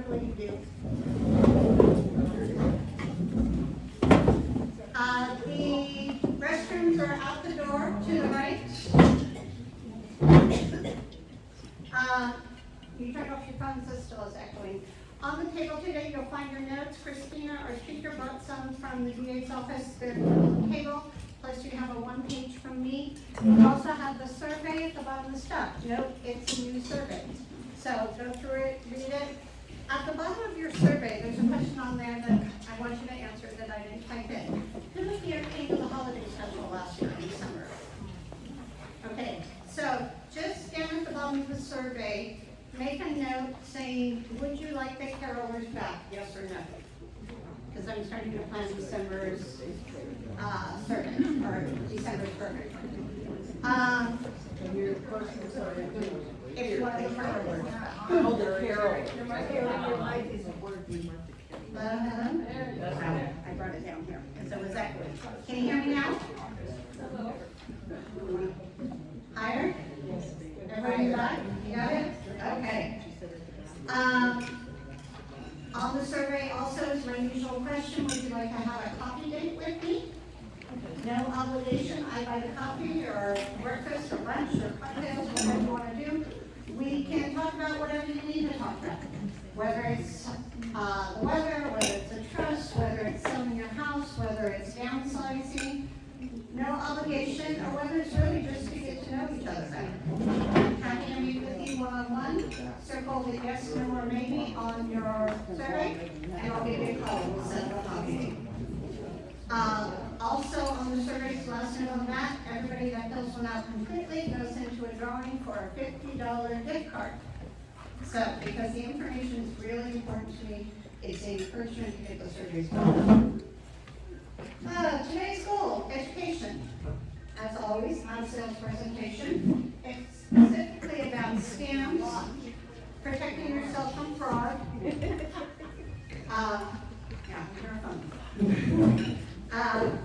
will you do? The restrooms are out the door to the right. You turn off your phone so it still is echoing. On the table today, you'll find your notes. Christina, our speaker, brought some from the DA's office. They're on the table. Plus, you have a one-page from me. You also have the survey at the bottom of the stuff. Note, it's a new survey. So go through it, read it. At the bottom of your survey, there's a question on there that I want you to answer that I didn't type in. Who here came to the holiday special last year in December? Okay, so just stand at the bottom of the survey, make a note saying, would you like the carolers back, yes or no? Because I'm starting to plan December's survey, or December's survey. If you want the carolers back. Oh, the carol. I brought it down here, because it was echoing. Can you hear me now? Higher? Everybody back? You got it? Okay. On the survey also is my usual question, would you like to have a coffee date with me? No obligation, I buy the coffee or breakfast or lunch or cocktails, whatever you want to do. We can talk about whatever you need to talk about. Whether it's the weather, whether it's a trust, whether it's selling your house, whether it's downsizing. No obligation, or whether it's really just to get to know each other better. Happy to meet with you one-on-one. Circle the yes, no, or maybe on your survey, and I'll give you a call. We'll set up a coffee. Also, on the survey's last note on that, everybody that fills one out completely goes into a drawing for a $50 gift card. So, because the information is really important to me, it's an encouragement to get the surveys done. Today's goal, education. As always, not a sales presentation. It's specifically about scams, protecting yourself from fraud.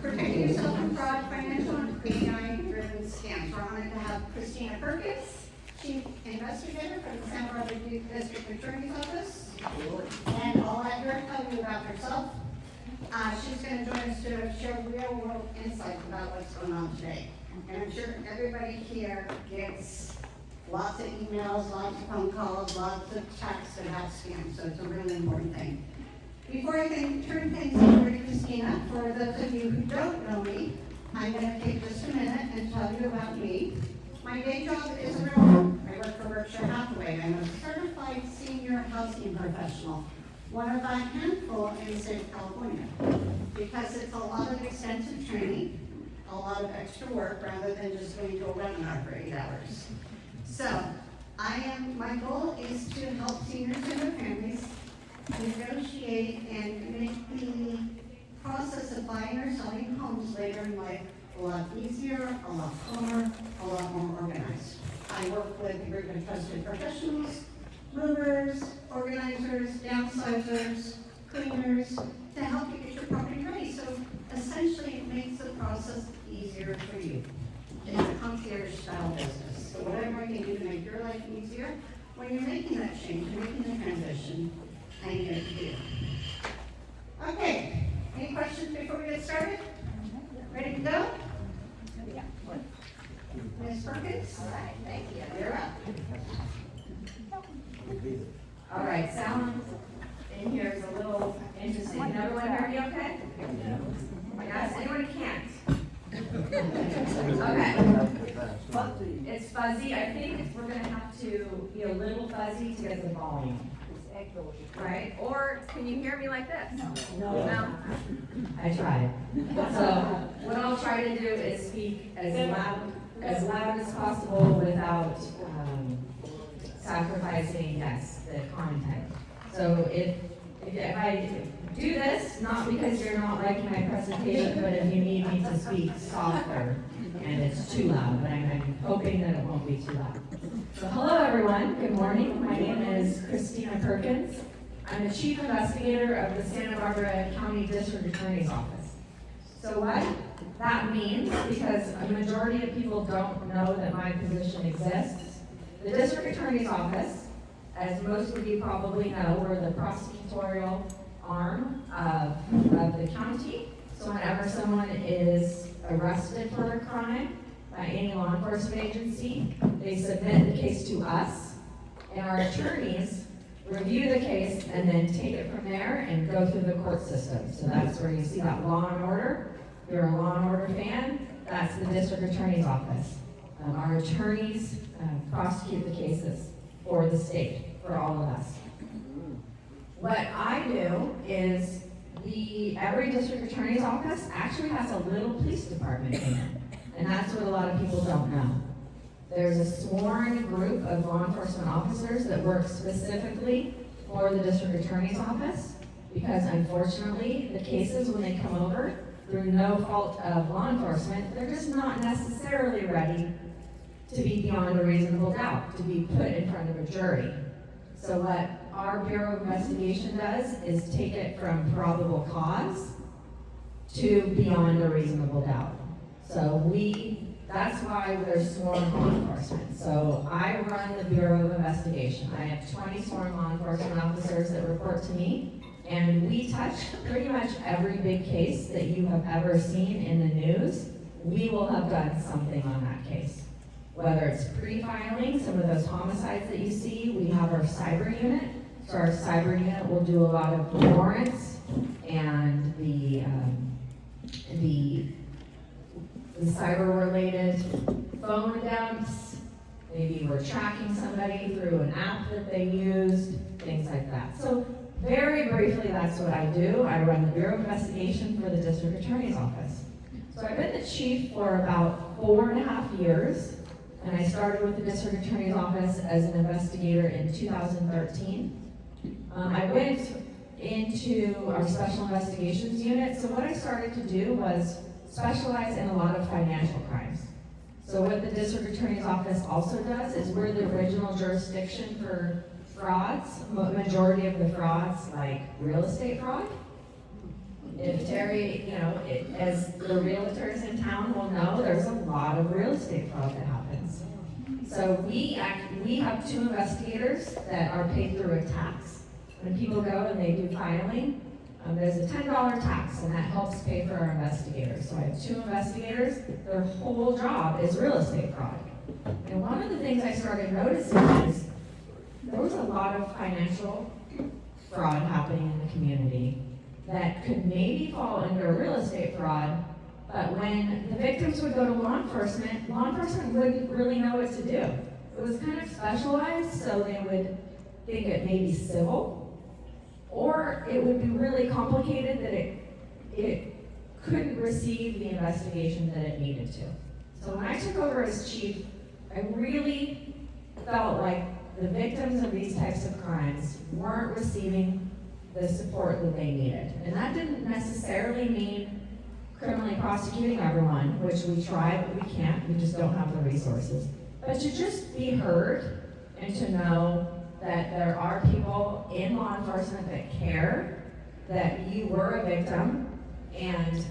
Protecting yourself from fraud, financial and AI-driven scams. We're honored to have Christina Perkins, Chief Investigator for the Santa Barbara District Attorney's Office. And I'll let her tell you about herself. She's going to join us to share real-world insights about what's going on today. And I'm sure everybody here gets lots of emails, lots of phone calls, lots of texts about scams, so it's a really important thing. Before I can turn things over to Christina, for those of you who don't know me, I'm going to take just a minute and tell you about me. My day job is a realtor. I work for Berkshire Hathaway. I'm a certified senior housing professional. One of a handful in the state of California, because it's a lot of extensive training, a lot of extra work, rather than just going to a webinar for 8 hours. So, my goal is to help seniors and their families negotiate and make the process of buying or selling homes later in life a lot easier, a lot calmer, a lot more organized. I work with a group of trusted professionals, movers, organizers, downsizers, cleaners, to help you get your property ready. So essentially it makes the process easier for you. It's a concierge style business. So whatever I can do to make your life easier, when you're making that change, you're making the transition, I'm here to do. Okay, any questions before we get started? Ready to go? Ms. Perkins? All right, thank you. You're up. All right, sound in here is a little interesting. Can everyone hear me okay? Yes, anyone can't? Okay. It's fuzzy. I think we're going to have to be a little fuzzy to get the volume. Right? Or can you hear me like this? No. I tried. So what I'll try to do is speak as loud as possible without sacrificing, the content. So if I do this, not because you're not liking my presentation, but if you need me to speak softer and it's too loud, but I'm hoping that it won't be too loud. So hello everyone, good morning. My name is Christina Perkins. I'm the Chief Investigator of the Santa Barbara County District Attorney's Office. So what that means, because a majority of people don't know that my position exists, the District Attorney's Office as most of you probably know, we're the prosecutorial arm of the county. So whenever someone is arrested for a crime by any law enforcement agency, they submit the case to us, and our attorneys review the case and then take it from there and go through the court system. So that's where you see that Law and Order. If you're a Law and Order fan, that's the district attorney's office. Our attorneys prosecute the cases for the state, for all of us. What I do is every district attorney's office actually has a little police department in it. And that's what a lot of people don't know. There's a sworn group of law enforcement officers that work specifically for the district attorney's office, because unfortunately, the cases, when they come over, through no fault of law enforcement, they're just not necessarily ready to be beyond a reasonable doubt, to be put in front of a jury. So what our Bureau of Investigation does is take it from probable cause to beyond a reasonable doubt. So that's why we're sworn law enforcement. So I run the Bureau of Investigation. I have 20 sworn law enforcement officers that report to me, and we touch pretty much every big case that you have ever seen in the news. We will have done something on that case. Whether it's pre-filing, some of those homicides that you see, we have our cyber unit. So our cyber unit will do a lot of warrants and the cyber-related phone dumps. Maybe we're tracking somebody through an app that they used, things like that. So very briefly, that's what I do. I run the Bureau of Investigation for the District Attorney's Office. So I've been the chief for about 4.5 years, and I started with the District Attorney's Office as an investigator in 2013. I went into our Special Investigations Unit, so what I started to do was specialize in a lot of financial crimes. So what the District Attorney's Office also does is we're the original jurisdiction for frauds, majority of the frauds, like real estate fraud. If Terry, as the realtors in town will know, there's a lot of real estate fraud that happens. So we have 2 investigators that are paid through a tax. When people go and they do filing, there's a $10 tax, and that helps pay for our investigators. So I have 2 investigators. Their whole job is real estate fraud. And one of the things I started noticing is there was a lot of financial fraud happening in the community that could maybe fall under real estate fraud, but when the victims would go to law enforcement wouldn't really know what to do. It was kind of specialized, so they would think it may be civil, or it would be really complicated that it couldn't receive the investigation that it needed to. So when I took over as chief, I really felt like the victims of these types of crimes weren't receiving the support that they needed. And that didn't necessarily mean criminally prosecuting everyone, which we try, but we can't. We just don't have the resources. But to just be heard and to know that there are people in law enforcement that care that you were a victim, and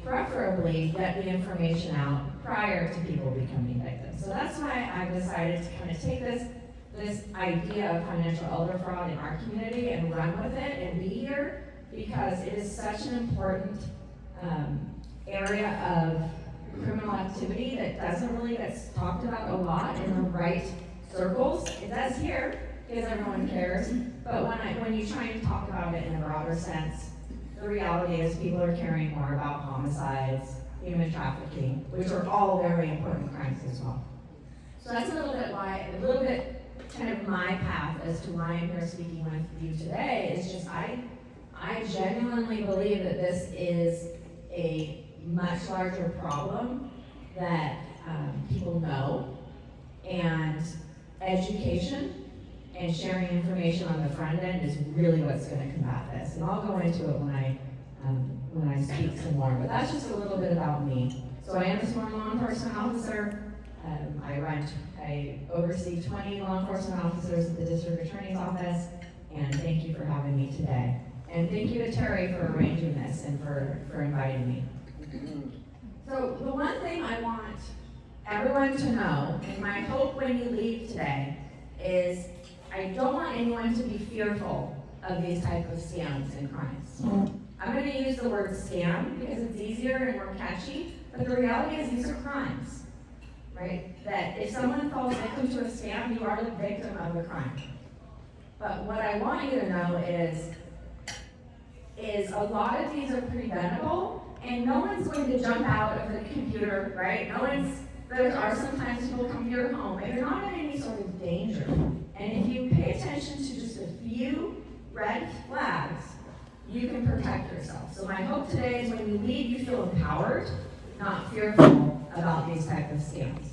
preferably get the information out prior to people becoming victims. So that's why I've decided to kind of take this idea of financial elder fraud in our community and run with it and be here, because it is such an important area of criminal activity that doesn't really get talked about a lot in the right circles. It does here because everyone cares, but when you try and talk about it in a broader sense, the reality is people are caring more about homicides, human trafficking, which are all very important crimes as well. So that's a little bit kind of my path as to why I'm here speaking with you today. Is just I genuinely believe that this is a much larger problem that people know, and education and sharing information on the front end is really what's going to combat this. And I'll go into it when I speak some more, but that's just a little bit about me. So I am a sworn law enforcement officer. I oversee 20 law enforcement officers at the District Attorney's Office, and thank you for having me today. And thank you to Terry for arranging this and for inviting me. So the one thing I want everyone to know, and my hope when you leave today, is I don't want anyone to be fearful of these type of scams and crimes. I'm going to use the word scam because it's easier and more catchy, but the reality is these are crimes, right? That if someone falls victim to a scam, you are the victim of a crime. But what I want you to know is a lot of these are preventable, and no one's going to jump out of the computer, right? There are sometimes people come to your home, and you're not in any sort of danger. And if you pay attention to just a few red flags, you can protect yourself. So my hope today is when you leave, you feel empowered, not fearful about these type of scams.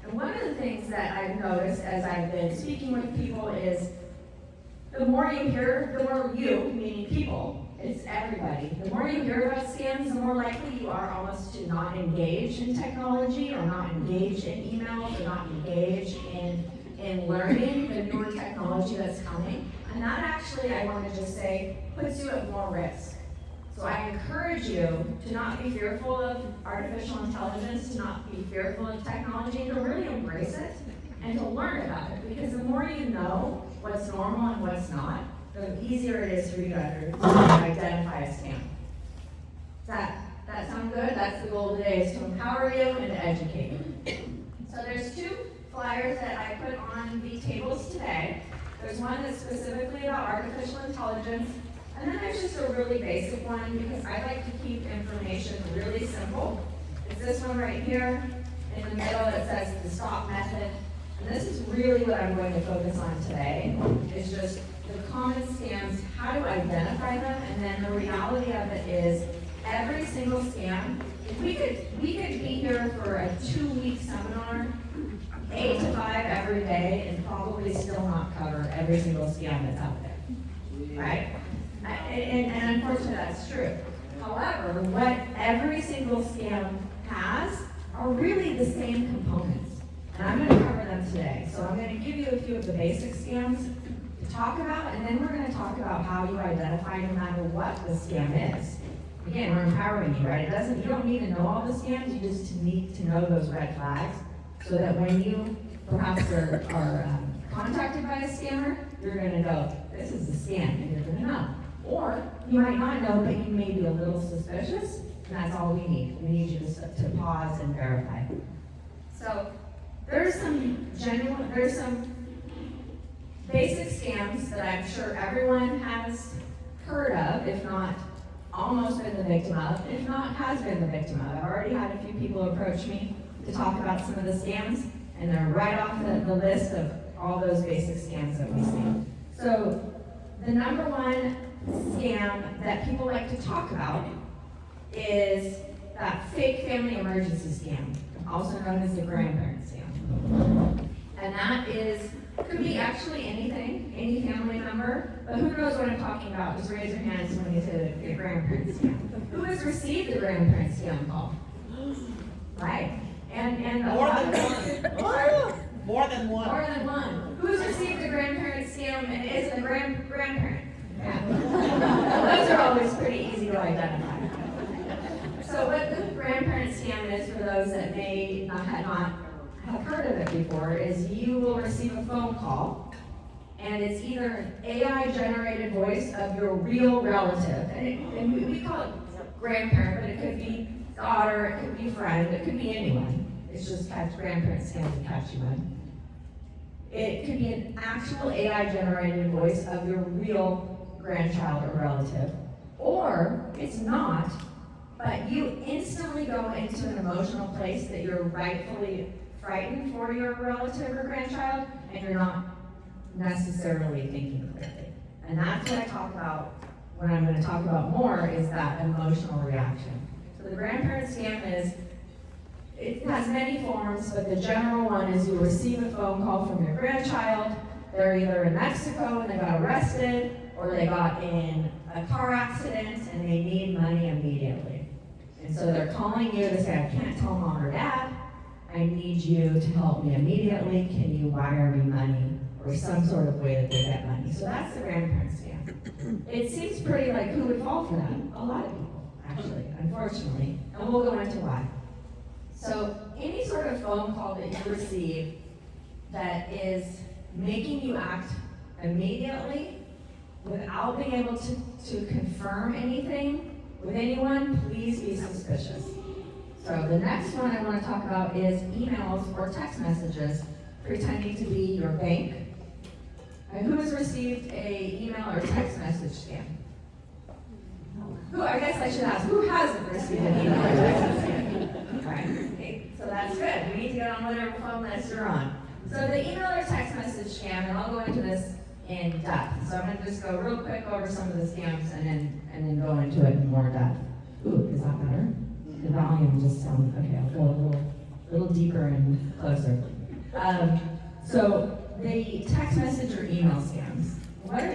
And one of the things that I've noticed as I've been speaking with people is the more you hear, the more you, meaning people, it's everybody. The more you hear about scams, the more likely you are almost to not engage in technology or not engage in emails or not engage in learning the newer technology that's coming. And that actually, I want to just say, puts you at more risk. So I encourage you to not be fearful of artificial intelligence, to not be fearful of technology, and to really embrace it and to learn about it. Because the more you know what's normal and what's not, the easier it is for you to identify a scam. Does that sound good? That's the goal today, is to empower you and to educate you. So there's two flyers that I put on the tables today. There's one that's specifically about artificial intelligence, and then there's just a really basic one because I like to keep information really simple. It's this one right here in the middle that says the STOP method. And this is really what I'm going to focus on today, is just the common scams, how to identify them, and then the reality of it is every single scam, if we could be here for a 2-week seminar, 8 to 5 every day, and probably still not cover every single scam that's out there, right? And unfortunately that's true. However, what every single scam has are really the same components. And I'm going to cover them today. So I'm going to give you a few of the basic scams to talk about, and then we're going to talk about how you identify no matter what the scam is. Again, we're empowering you, right? You don't need to know all the scams, you just need to know those red flags, so that when you perhaps are contacted by a scammer, you're going to know, this is a scam, and you're going to know. Or you might not know, but you may be a little suspicious, and that's all we need. We need you to pause and verify. So there's some basic scams that I'm sure everyone has heard of, if not almost been the victim of, if not has been the victim of. I've already had a few people approach me to talk about some of the scams, and they're right off the list of all those basic scams that we see. So the number one scam that people like to talk about is that fake family emergency scam, also known as the grandparent scam. And that could be actually anything, any family member, but who knows what I'm talking about? Just raise your hands when you say the grandparent scam. Who has received the grandparent scam call? Right. And more than one. More than one. More than one. Who's received the grandparent scam and is a grandparent? Yeah. Those are always pretty easy to identify. So what the grandparent scam is, for those that may not have heard of it before, is you will receive a phone call, and it's either an AI-generated voice of your real relative, and we call it grandparent, but it could be daughter, it could be friend, it could be anyone. It's just grandparent scams and catchy one. It could be an actual AI-generated voice of your real grandchild or relative, or it's not, but you instantly go into an emotional place that you're rightfully frightened for your relative or grandchild, and you're not necessarily thinking clearly. And that's what I talk about when I'm going to talk about more, is that emotional reaction. So the grandparent scam it has many forms, but the general one is you receive a phone call from your grandchild. They're either in Mexico and they got arrested, or they got in a car accident and they need money immediately. And so they're calling you to say, I can't tell mom or dad, I need you to help me immediately. Can you wire me money, or some sort of way that they get money? So that's the grandparent scam. It seems pretty like who would fall for that? A lot of people, actually, unfortunately. And we'll go into why. So any sort of phone call that you receive that is making you act immediately without being able to confirm anything with anyone, please be suspicious. So the next one I want to talk about is emails or text messages pretending to be your bank. And who has received a email or text message scam? I guess I should ask, who hasn't received an email or text scam? Right, okay, so that's good. We need to get on whatever phone list you're on. So the email or text message scam, and I'll go into this in depth. So I'm going to just go real quick over some of the scams and then go into it in more depth. Ooh, is that better? The volume just sounds, okay, I'll go a little deeper and closer. So the text message or email scams.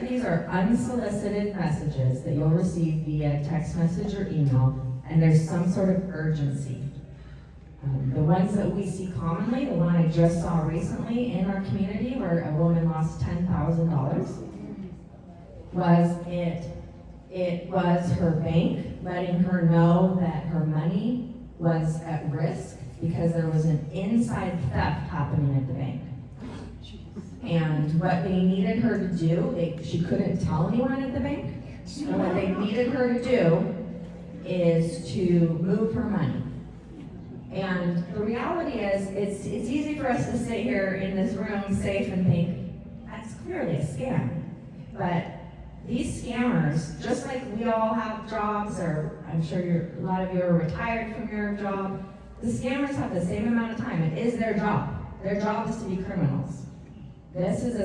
These are unsolicited messages that you'll receive via text message or email, and there's some sort of urgency. The ones that we see commonly, the one I just saw recently in our community where a woman lost $10,000, it was her bank letting her know that her money was at risk because there was an inside theft happening at the bank. And what they needed her to do, she couldn't tell anyone at the bank, and what they needed her to do is to move her money. And the reality is, it's easy for us to sit here in this room safe and think, that's clearly a scam. But these scammers, just like we all have jobs, or I'm sure a lot of you are retired from your job, the scammers have the same amount of time. It is their job. Their job is to be criminals. This is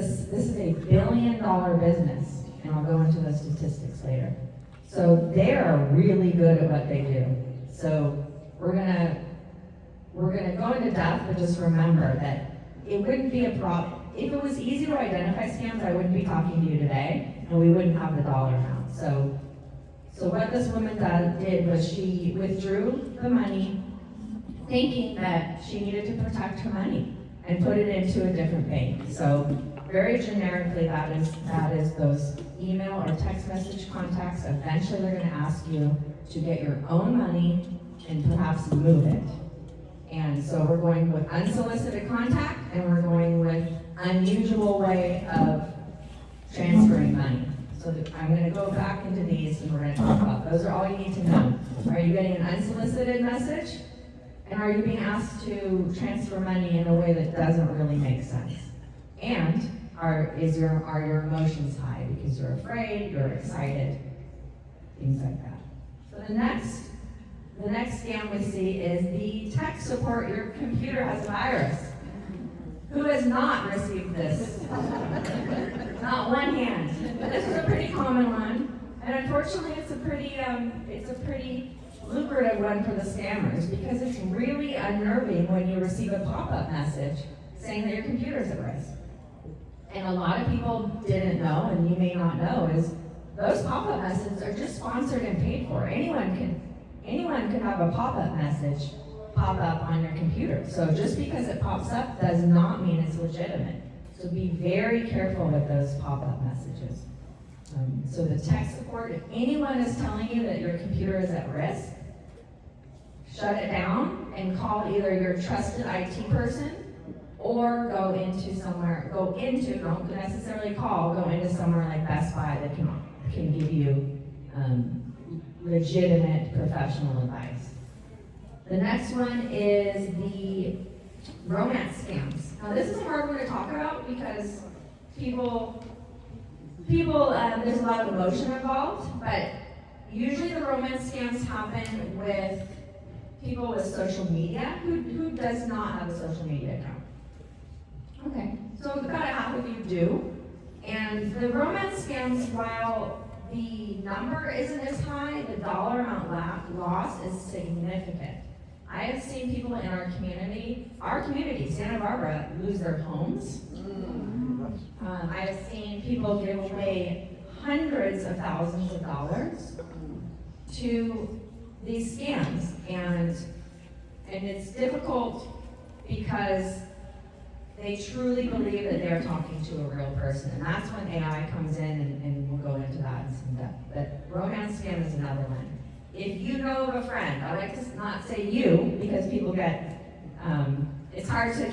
a $1 billion business, and I'll go into the statistics later. So they are really good at what they do. So we're gonna go into depth, but just remember that it wouldn't be a problem. If it was easy to identify scams, I wouldn't be talking to you today, and we wouldn't have the dollar amount. So what this woman did was she withdrew the money, thinking that she needed to protect her money, and put it into a different bank. So very generically, that is those email or text message contacts. Eventually, they're going to ask you to get your own money and perhaps move it. And so we're going with unsolicited contact, and we're going with unusual way of transferring money. So I'm going to go back into these, and we're going to talk about those. Are all you need to know. Are you getting an unsolicited message? And are you being asked to transfer money in a way that doesn't really make sense? And are your emotions high because you're afraid, you're excited, things like that. So the next scam we see is the tech support your computer has a virus. Who has not received this? Not one hand. This is a pretty common one, and unfortunately, it's a pretty lucrative one for the scammers because it's really unnerving when you receive a pop-up message saying that your computer's at risk. And a lot of people didn't know, and you may not know, is those pop-up messages are just sponsored and paid for. Anyone can have a pop-up message pop up on your computer. So just because it pops up does not mean it's legitimate. So be very careful with those pop-up messages. So the tech support, if anyone is telling you that your computer is at risk, shut it down and call either your trusted IT person or don't necessarily call, go into somewhere like Best Buy that can give you legitimate professional advice. The next one is the romance scams. Now this is a hard one to talk about because people, there's a lot of emotion involved, but usually the romance scams happen with people with social media. Who does not have a social media account? Okay, so about half of you do. And the romance scams, while the number isn't as high, the dollar amount lost is significant. I have seen people in our community, Santa Barbara, lose their homes. I have seen people give away hundreds of thousands of dollars to these scams, and it's difficult because they truly believe that they're talking to a real person, and that's when AI comes in, and we'll go into that in some depth. But romance scam is another one. If you know of a friend, I like to not say you because people get, it's hard to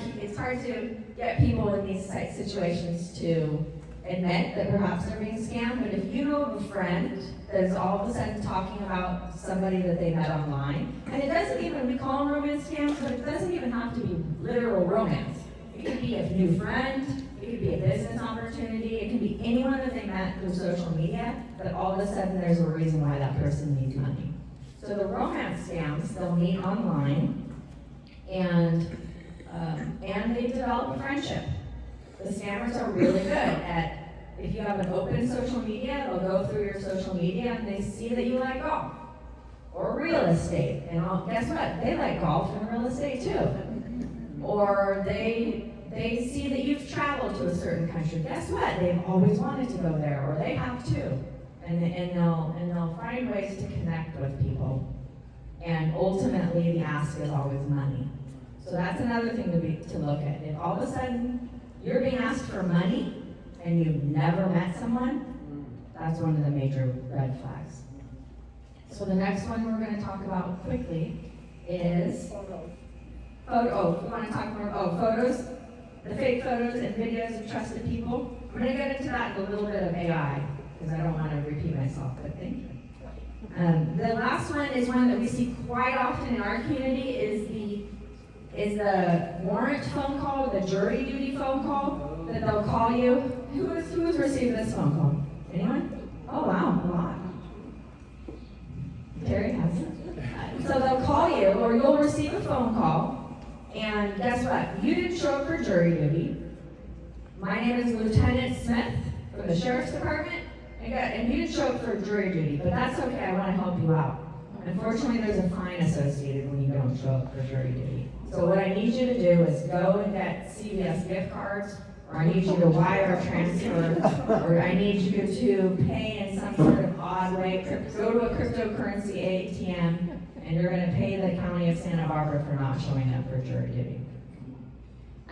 get people in these situations to admit that perhaps they're being scammed, but if you know of a friend that is all of a sudden talking about somebody that they met online, and it doesn't even, we call them romance scams, but it doesn't even have to be literal romance. It could be a new friend, it could be a business opportunity, it could be anyone that they met through social media, but all of a sudden there's a reason why that person needs money. So the romance scams, they'll meet online, and they develop a friendship. The scammers are really good at, if you have an open social media, they'll go through your social media and they see that you like golf or real estate. And guess what? They like golf and real estate too. Or they see that you've traveled to a certain country. Guess what? They've always wanted to go there, or they have too. And they'll find ways to connect with people. And ultimately, the ask is always money. So that's another thing to look at. If all of a sudden you're being asked for money and you've never met someone, that's one of the major red flags. So the next one we're going to talk about quickly is photos, the fake photos and videos of trusted people. We're going to get into that in a little bit of AI, because I don't want to repeat myself, but thank you. The last one is one that we see quite often in our community is the warrant phone call, the jury duty phone call, that they'll call you. Who's received this phone call? Anyone? Oh wow, a lot. Terry has it. So they'll call you, or you'll receive a phone call, and guess what? You didn't show up for jury duty. My name is Lieutenant Smith from the Sheriff's Department, and you didn't show up for jury duty, but that's okay, I want to help you out. Unfortunately, there's a fine associated when you don't show up for jury duty. So what I need you to do is go and get CVS gift cards, or I need you to wire transfer, or I need you to pay in some sort of odd way, go to a cryptocurrency ATM, and you're going to pay the County of Santa Barbara for not showing up for jury duty.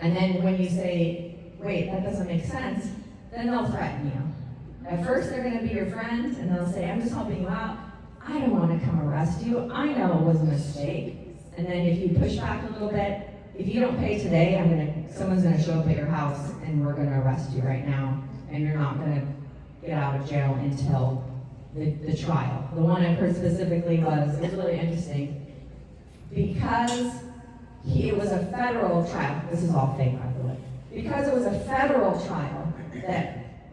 And then when you say, wait, that doesn't make sense, then they'll threaten you. At first they're going to be your friends, and they'll say, I'm just helping you out. I don't want to come arrest you. I know it was a mistake. And then if you push back a little bit, if you don't pay today, someone's gonna show up at your house and we're gonna arrest you right now, and you're not gonna get out of jail until the trial. The one I heard specifically was really interesting because it was a federal trial. This is all fake, by the way. Because it was a federal trial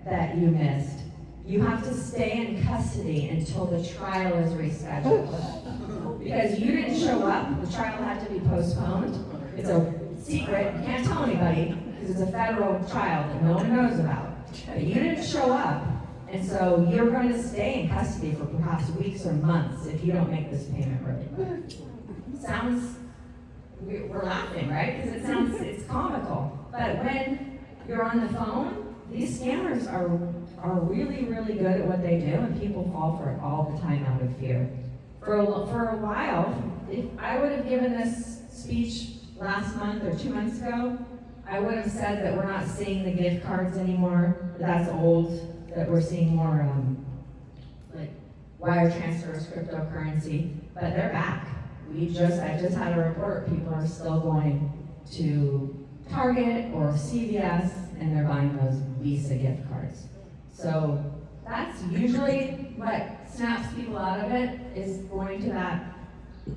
that you missed, you have to stay in custody until the trial is rescheduled. Because you didn't show up, the trial had to be postponed. It's a secret, you can't tell anybody, because it's a federal trial that no one knows about. But you didn't show up, and so you're going to stay in custody for perhaps weeks or months if you don't make this payment really quick. Sounds, we're laughing, right? Because it's comical. But when you're on the phone, these scammers are really, really good at what they do, and people fall for it all the time out of fear. For a while, if I would have given this speech last month or 2 months ago, I would have said that we're not seeing the gift cards anymore. That's old, that we're seeing more like wire transfers, cryptocurrency, but they're back. I just had a report, people are still going to Target or CVS and they're buying those Visa gift cards. So that's usually what snaps people out of it, is going to that,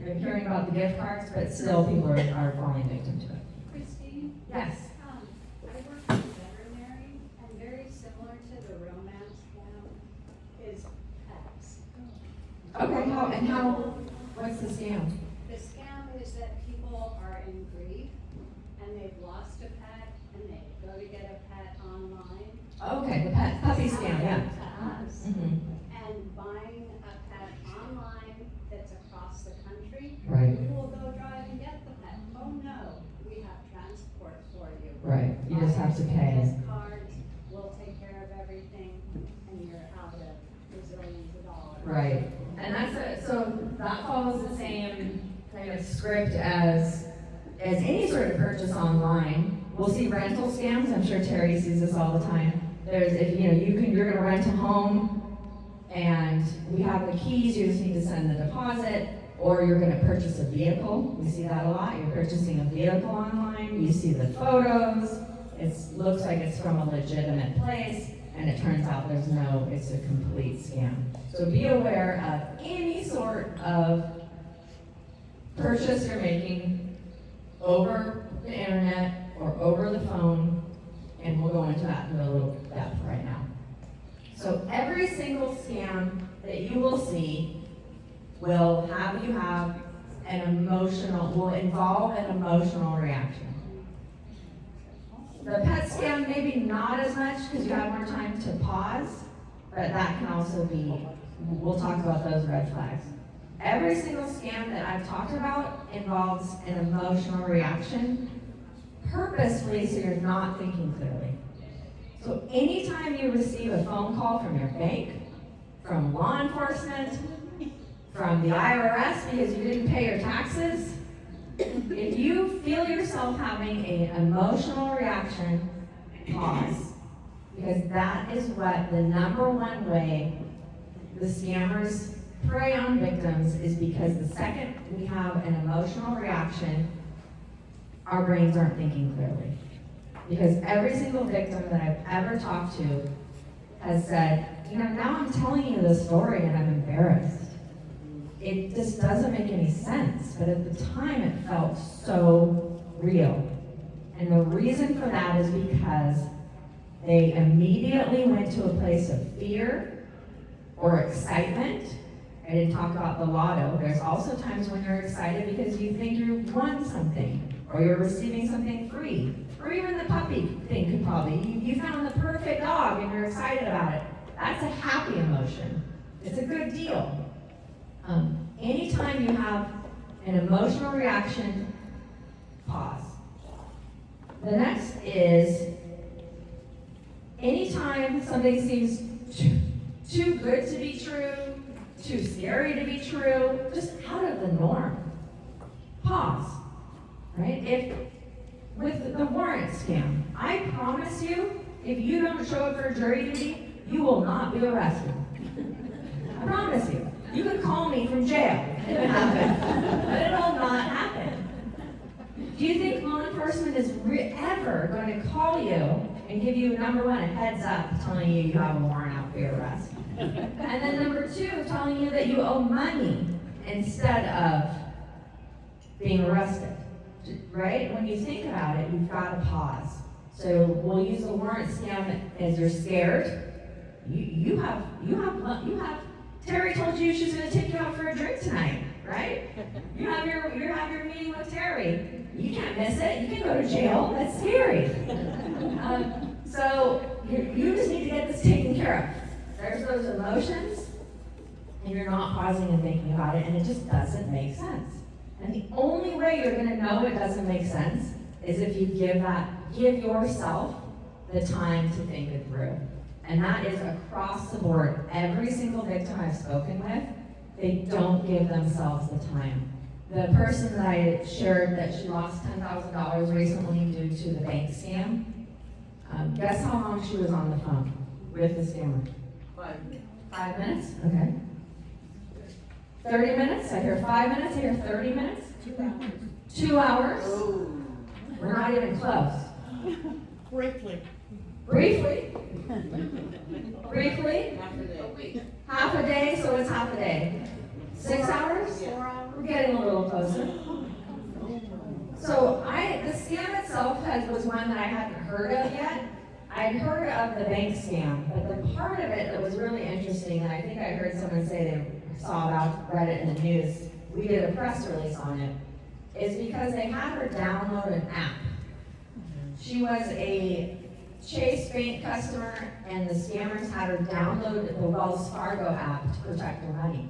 you're hearing about the gift cards, but still people are falling victim to it. Christine? Yes. I work in veterinary, and very similar to the romance scam is pets. Okay, what's the scam? The scam is that people are in grief, and they've lost a pet, and they go to get a pet online. Okay, the puppy scam, yeah. To us, Mhm. and buying a pet online that's across the country. Right. We will go drive and get the pet. Oh no, we have transport for you. Right, you just have to pay. Buy cards, we'll take care of everything, and you're out of gazillions of dollars. Right, and so that follows the same kind of script as any sort of purchase online. We'll see rental scams. I'm sure Terry sees this all the time. You're gonna rent a home, and we have the keys. You just need to send the deposit, or you're gonna purchase a vehicle. We see that a lot. You're purchasing a vehicle online. You see the photos. It looks like it's from a legitimate place, and it turns out it's a complete scam. So be aware of any sort of purchase you're making over the internet or over the phone, and we'll go into that in a little depth right now. So every single scam that you will see will have you have will involve an emotional reaction. The pet scam, maybe not as much because you have more time to pause, but that can also be, we'll talk about those red flags. Every single scam that I've talked about involves an emotional reaction, purposefully, so you're not thinking clearly. So anytime you receive a phone call from your bank, from law enforcement, from the IRS because you didn't pay your taxes, if you feel yourself having an emotional reaction, pause. Because that is what the number one way the scammers prey on victims is, because the second we have an emotional reaction, our brains aren't thinking clearly. Because every single victim that I've ever talked to has said, now I'm telling you this story and I'm embarrassed. It just doesn't make any sense, but at the time it felt so real. And the reason for that is because they immediately went to a place of fear or excitement. I didn't talk about the lotto. There's also times when you're excited because you think you won something or you're receiving something free. Or even the puppy thing could probably, you found the perfect dog and you're excited about it. That's a happy emotion. It's a good deal. Anytime you have an emotional reaction, pause. The next is, anytime something seems too good to be true, too scary to be true, just out of the norm, pause, right? With the warrant scam, I promise you, if you don't show up for jury duty, you will not be arrested. I promise you. You can call me from jail if it happens, but it will not happen. Do you think law enforcement is ever going to call you and give you, number one, a heads up telling you you have a warrant out for your arrest? And then number two, telling you that you owe money instead of being arrested, right? When you think about it, you've got to pause. So we'll use the warrant scam as you're scared. You have Terry told you she's going to take you out for a drink tonight, right? You have your meeting with Terry. You can't miss it. You can go to jail. That's scary. So you just need to get this taken care of. There's those emotions, and you're not pausing and thinking about it, and it just doesn't make sense. And the only way you're going to know it doesn't make sense is if you give yourself the time to think it through. And that is across the board. Every single victim I've spoken with, they don't give themselves the time. The person that I shared that she lost $10,000 recently due to the bank scam, guess how long she was on the phone with the scammer? 5 minutes? Okay. 30 minutes? I hear 5 minutes, I hear 30 minutes? 2 hours. 2 hours? Oh. We're not even close. Briefly. Briefly? A week. Half a day, so it's half a day. 6 hours? Yeah. We're getting a little closer. So the scam itself was one that I hadn't heard of yet. I had heard of the bank scam, but the part of it that was really interesting, and I think I heard someone say they read it in the news, we did a press release on it, is because they had her download an app. She was a Chase Bank customer, and the scammers had her download the Wells Fargo app to protect her money.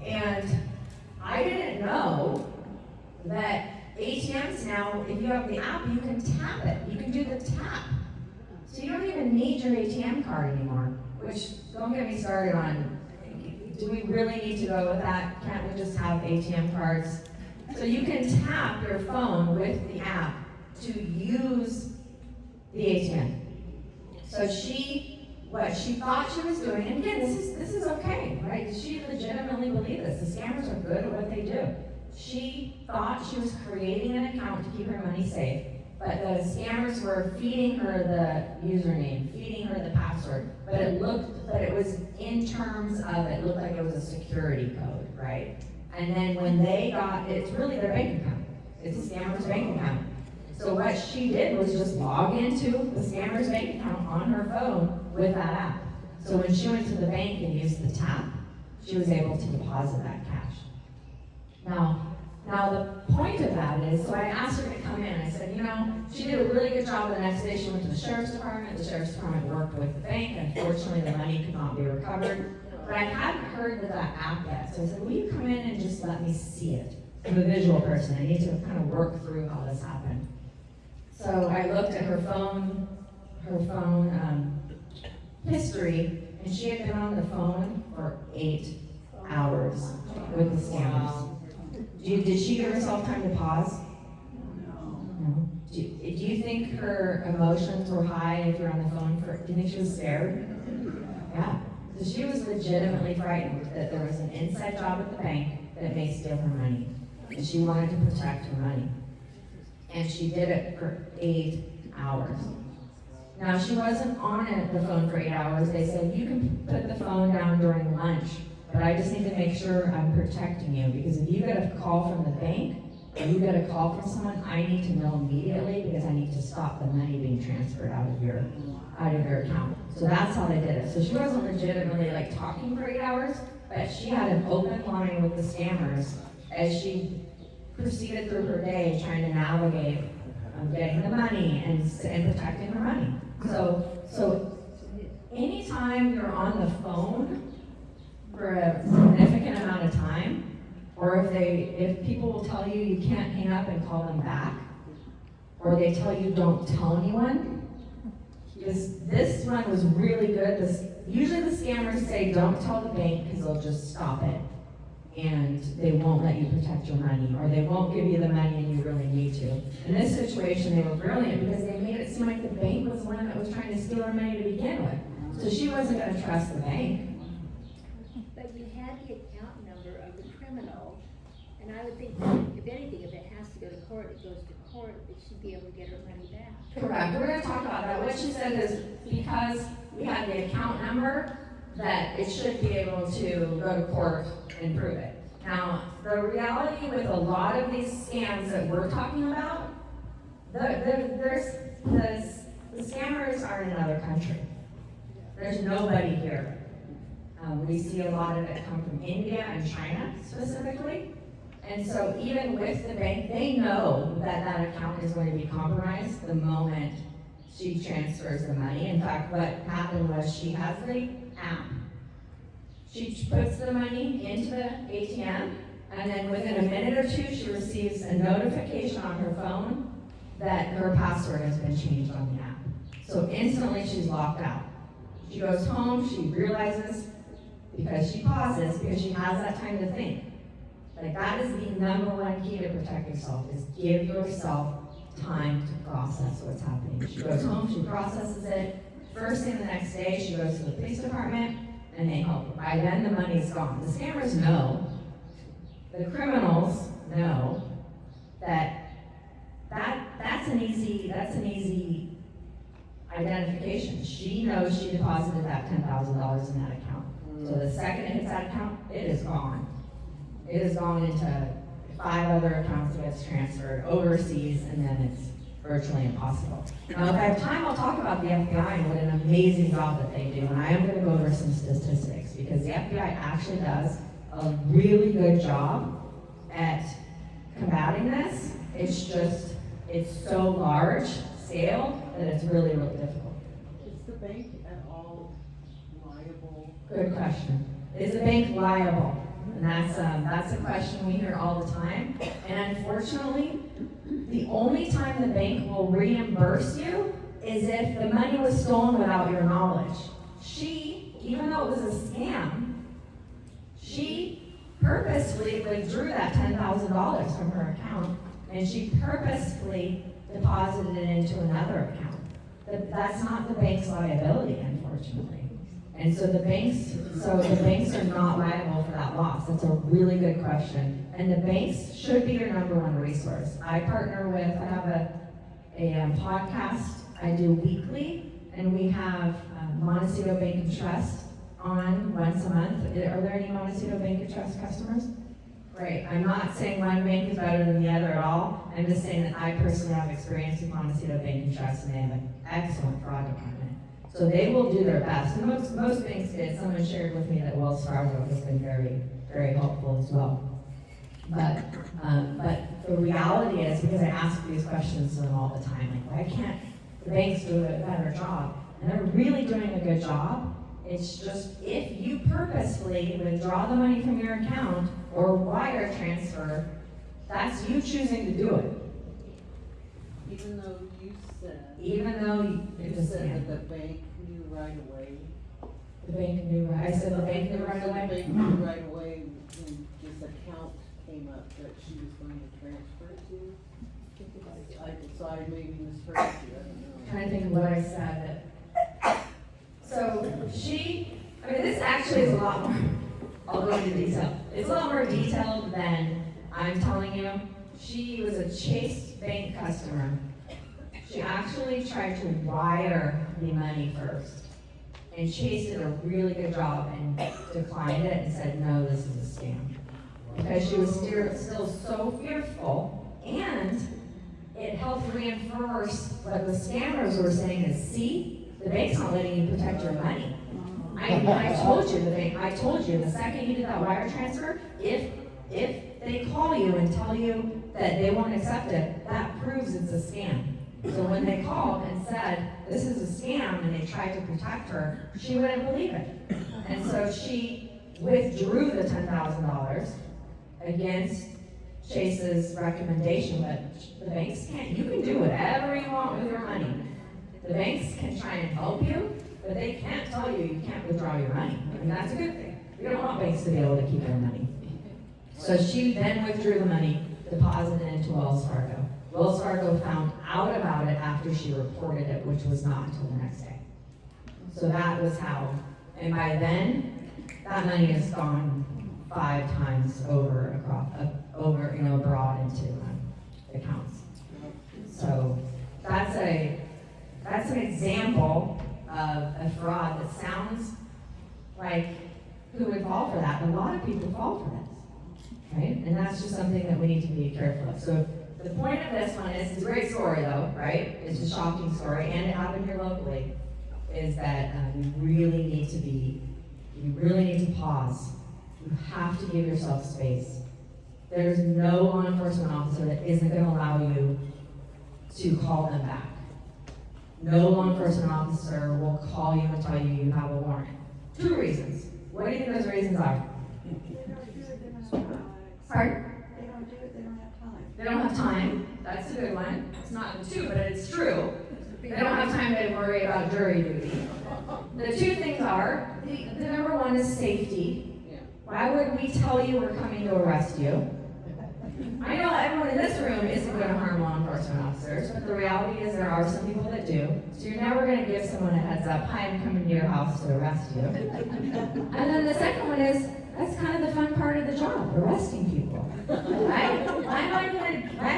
And I didn't know that ATMs now, if you have the app, you can tap it. You can do the tap. So you don't even need your ATM card anymore, which, don't get me started on, do we really need to go with that? Can't we just have ATM cards? So you can tap your phone with the app to use the ATM. So what she thought she was doing, and again, this is okay, right? She legitimately believed this. The scammers are good at what they do. She thought she was creating an account to keep her money safe, but the scammers were feeding her the username, feeding her the password, but it was in terms of, it looked like it was a security code, right? And then when they got, it's really their bank account. It's a scammer's bank account. So what she did was just log into the scammer's bank account on her phone with that app. So when she went to the bank and used the tap, she was able to deposit that cash. Now the point of that is, so I asked her to come in. I said, she did a really good job. The next day she went to the sheriff's department. The sheriff's department worked with the bank. Unfortunately, the money could not be recovered. But I hadn't heard of that app yet. So I said, will you come in and just let me see it? I'm a visual person. I need to kind of work through how this happened. So I looked at her phone history, and she had been on the phone for 8 hours with the scammers. Did she give herself time to pause? No. Do you think her emotions were high if you're on the phone do you think she was scared? Yeah. So she was legitimately frightened that there was an inside job at the bank that may steal her money. And she wanted to protect her money. And she did it for 8 hours. Now, she wasn't on the phone for 8 hours. They said, you can put the phone down during lunch, but I just need to make sure I'm protecting you, because if you get a call from the bank, or you get a call from someone, I need to know immediately, because I need to stop the money being transferred out of your account. So that's how they did it. So she wasn't legitimately talking for 8 hours, but she had an open line with the scammers as she proceeded through her day trying to navigate getting the money and protecting her money. So anytime you're on the phone for a significant amount of time, or if people will tell you you can't hang up and call them back, or they tell you don't tell anyone, this one was really good. Usually the scammers say don't tell the bank because they'll just stop it. And they won't let you protect your money, or they won't give you the money and you really need to. In this situation, they were brilliant because they made it seem like the bank was the one that was trying to steal her money to begin with. So she wasn't going to trust the bank. But you had the account number of the criminal, and I would think, if anything, if it has to go to court, it goes to court, that she'd be able to get her money back. Correct. We're going to talk about that. What she said is because we had the account number, that it should be able to go to court and prove it. Now, the reality with a lot of these scams that we're talking about, the scammers are in another country. There's nobody here. We see a lot of it come from India and China specifically. And so even with the bank, they know that that account is going to be compromised the moment she transfers the money. In fact, what happened was she has the app. She puts the money into the ATM, and then within a minute or two, she receives a notification on her phone that her password has been changed on the app. So instantly, she's locked out. She goes home, she realizes, because she pauses, because she has that time to think. That is the number one key to protect yourself, is give yourself time to process what's happening. She goes home, she processes it. First thing the next day, she goes to the police department, and they help her. By then, the money's gone. The scammers know, the criminals know that's an easy identification. She knows she deposited that $10,000 in that account. So the second it hits that account, it is gone. It has gone into 5 other accounts that gets transferred overseas, and then it's virtually impossible. Now, if I have time, I'll talk about the FBI and what an amazing job that they do. And I am going to go over some statistics, because the FBI actually does a really good job at combating this. It's so large scale that it's really, really difficult. Is the bank at all liable? Good question. Is the bank liable? And that's a question we hear all the time. And unfortunately, the only time the bank will reimburse you is if the money was stolen without your knowledge. She, even though it was a scam, she purposefully withdrew that $10,000 from her account, and she purposefully deposited it into another account. But that's not the bank's liability, unfortunately. And so the banks are not liable for that loss. That's a really good question. And the banks should be your number one resource. I have podcast I do weekly, and we have Montecito Bank and Trust on once a month. Are there any Montecito Bank and Trust customers? Great. I'm not saying one bank is better than the other at all. I'm just saying that I personally have experience with Montecito Bank and Trust, and they have an excellent fraud department. So they will do their best. And most banks did. Someone shared with me that Wells Fargo has been very, very helpful as well. But the reality is, because I ask these questions to them all the time, like, why can't the banks do a better job? And they're really doing a good job. It's just, if you purposefully withdraw the money from your account or wire transfer, that's you choosing to do it. Even though you said. Even though it's a You said scam. that the bank knew right away. The bank knew, I said the bank knew right The away? bank knew right away when this account came up that she was going to transfer it to. So I maybe misheard you, I don't know. Trying to think of what I said. So this actually is a lot more, I'll go into detail. It's a lot more detailed than I'm telling you. She was a Chase Bank customer. She actually tried to wire the money first. And Chase did a really good job and declined it and said, no, this is a scam. Because she was still so fearful, and it helped reinforce what the scammers were saying is, see, the bank's not letting you protect your money. I told you, the second you did that wire transfer, if they call you and tell you that they won't accept it, that proves it's a scam. So when they called and said, this is a scam, and they tried to protect her, she wouldn't believe it. And so she withdrew the $10,000 against Chase's recommendation, but the banks can't. You can do whatever you want with your money. The banks can try and help you, but they can't tell you you can't withdraw your money. And that's a good thing. We don't want banks to be able to keep their money. So she then withdrew the money, deposited it into Wells Fargo. Wells Fargo found out about it after she reported it, which was not until the next day. So that was how, and by then, that money has gone 5 times over abroad into accounts. So that's an example of a fraud that sounds like who would fall for that. A lot of people fall for this, right? And that's just something that we need to be careful of. So the point of this one is, it's a great story though, right? It's a shocking story, and it happened here locally, is that you really need to pause. You have to give yourself space. There's no law enforcement officer that isn't going to allow you to call them back. No law enforcement officer will call you and tell you you have a warrant. 2 reasons. What do you think those reasons are? Pardon? They don't do it, they don't have time. They don't have time. That's a good one. It's not 2, but it's true. They don't have time to worry about jury duty. The 2 things are, the number 1 is safety. Yeah. Why would we tell you we're coming to arrest you? I know everyone in this room isn't going to harm law enforcement officers, but the reality is there are some people that do. So you're never going to give someone a heads up, hi, I'm coming to your house to arrest you. And then the second one is, that's kind of the fun part of the job, arresting people. Right? Why am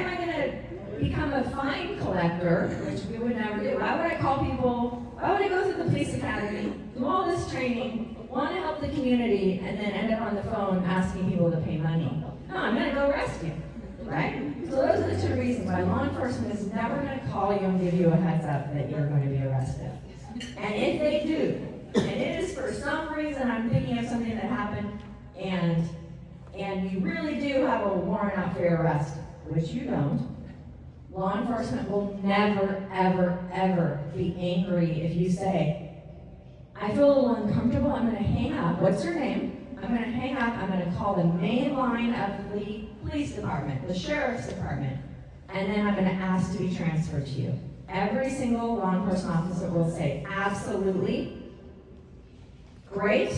I going to become a fine collector, which we would never do? Why would I call people, why would I go through the police academy, do all this training, want to help the community, and then end up on the phone asking people to pay money? No, I'm going to go arrest you, right? So those are the 2 reasons why law enforcement is never going to call you and give you a heads up that you're going to be arrested. And if they do, and it is for some reason, I'm thinking of something that happened, and you really do have a warrant out for your arrest, which you don't, law enforcement will never, ever, ever be angry if you say, I feel a little uncomfortable, I'm going to hang up. What's your name? I'm going to hang up, I'm going to call the main line of the police department, the sheriff's department, and then I'm going to ask to be transferred to you. Every single law enforcement officer will say, absolutely, great.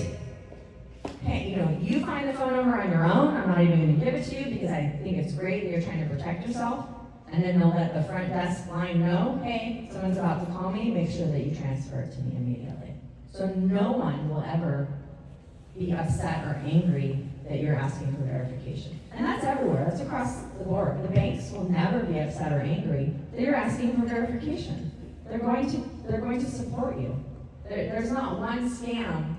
Hey, you find the phone number on your own, I'm not even going to give it to you because I think it's great that you're trying to protect yourself. And then they'll let the front desk line know, hey, someone's about to call me, make sure that you transfer it to me immediately. So no one will ever be upset or angry that you're asking for verification. And that's everywhere, that's across the board. The banks will never be upset or angry that you're asking for verification. They're going to support you. There's not one scam